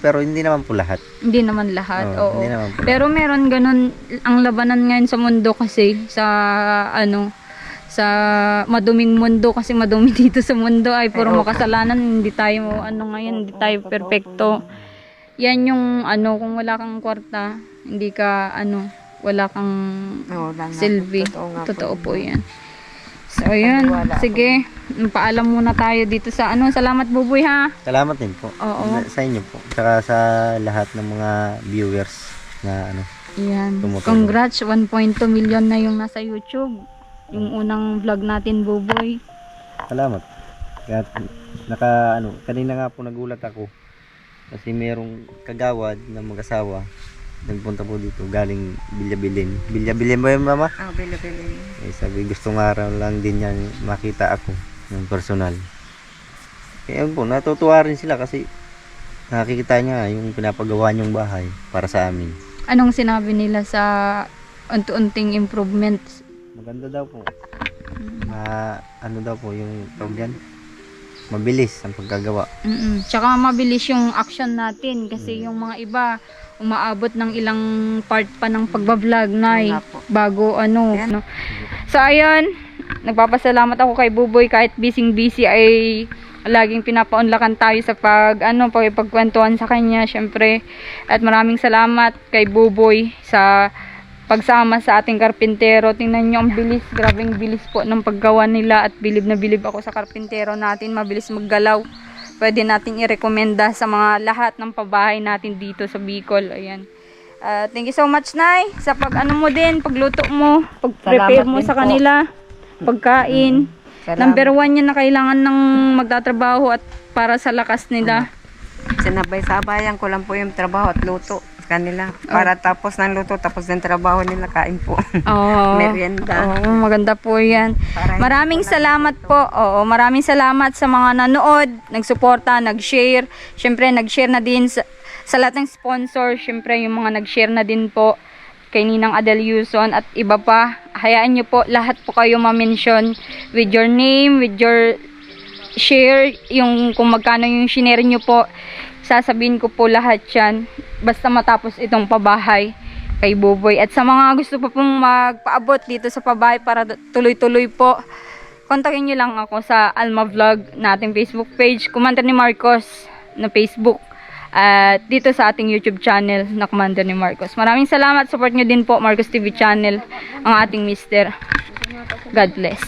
Pero hindi naman po lahat. Hindi naman lahat, oo. Hindi naman po. Pero meron ganun, ang labanan ngayon sa mundo kasi, sa ano, sa maduming mundo kasi madumi dito sa mundo ay puro makasalanan, hindi tayo ano ngayon, hindi tayo perfecto. Yan yung ano, kung wala kang kwarta, hindi ka ano, wala kang Oo, wala nga po. silbi. nga Totoo po yun. yan. So yun, Paniwala ako. sige, paalam muna tayo dito sa ano, salamat Buboy ha. Salamat din po. Oo. Sa inyo po. Saka sa lahat ng mga viewers na ano. Yan. Tumutulong. Congrats, 1.2 million na yung nasa YouTube. Yung unang vlog natin, Buboy. Salamat. Kaya kanina nga po nagulat ako. Kasi merong kagawad na mag-asawa nagpunta po dito galing Bilyabilin. Bilyabilin ba yun, mama? Bili-bili. Eh, sabi gusto nga raw lang din yan makita ako ng personal. Kaya yun po, natutuwa rin sila kasi nakikita niya yung pinapagawa niyong bahay para sa amin. Anong sinabi nila sa unti-unting improvements? Maganda daw po. Ano daw po yung tawag yan? Mabilis ang pagkagawa. Tsaka mabilis yung action natin kasi yung mga iba umaabot ng ilang part pa ng pagbablog na Oo nga po. bago ano. Yan. No? So ayun, nagpapasalamat ako kay Buboy kahit busy ay laging pinapaunlakan tayo sa pagkwentuhan sa kanya syempre. At maraming salamat kay Buboy sa pagsama sa ating karpintero. Tingnan nyo ang bilis, grabing bilis po ng paggawa nila at bilib na bilib ako sa karpintero natin, mabilis maggalaw. Pwede nating irekomenda sa mga lahat ng pabahay natin dito sa Bicol. Ayan. Thank you so much, Nay, sa pagano mo din, pagluto mo, pag-prepare Salamat mo din sa po. kanila, pagkain. Salamat. Number 1 yan na kailangan ng magtatrabaho at para sa lakas nila. Sinabay-sabayan ko lang po yung trabaho at luto sa kanila. Para tapos ng luto, tapos ng trabaho nila, kain po. Oo. Merienda. Oo, maganda po yan. Para hindi Maraming po salamat po. Oo, maraming salamat sa mga nanood, nagsuporta, nag-share. Syempre, nag-share na din sa lahat ng sponsor. Syempre, yung mga nag-share na din po kay Ninang Adel Yuson at iba pa. Hayaan nyo po, lahat po kayo ma-mention with your name, with your share, yung kung magkano yung shinare nyo po. Sasabihin ko po lahat yan basta matapos itong pabahay kay Buboy. At sa mga gusto pa pong magpaabot dito sa pabahay para tuloy-tuloy po, kontakin nyo lang ako sa Alma Vlog nating Facebook page, Commander ni Marcos na Facebook, at dito sa ating YouTube channel na Commander ni Marcos. Maraming salamat, support nyo din po Marcos TV channel, ang ating mister. God bless.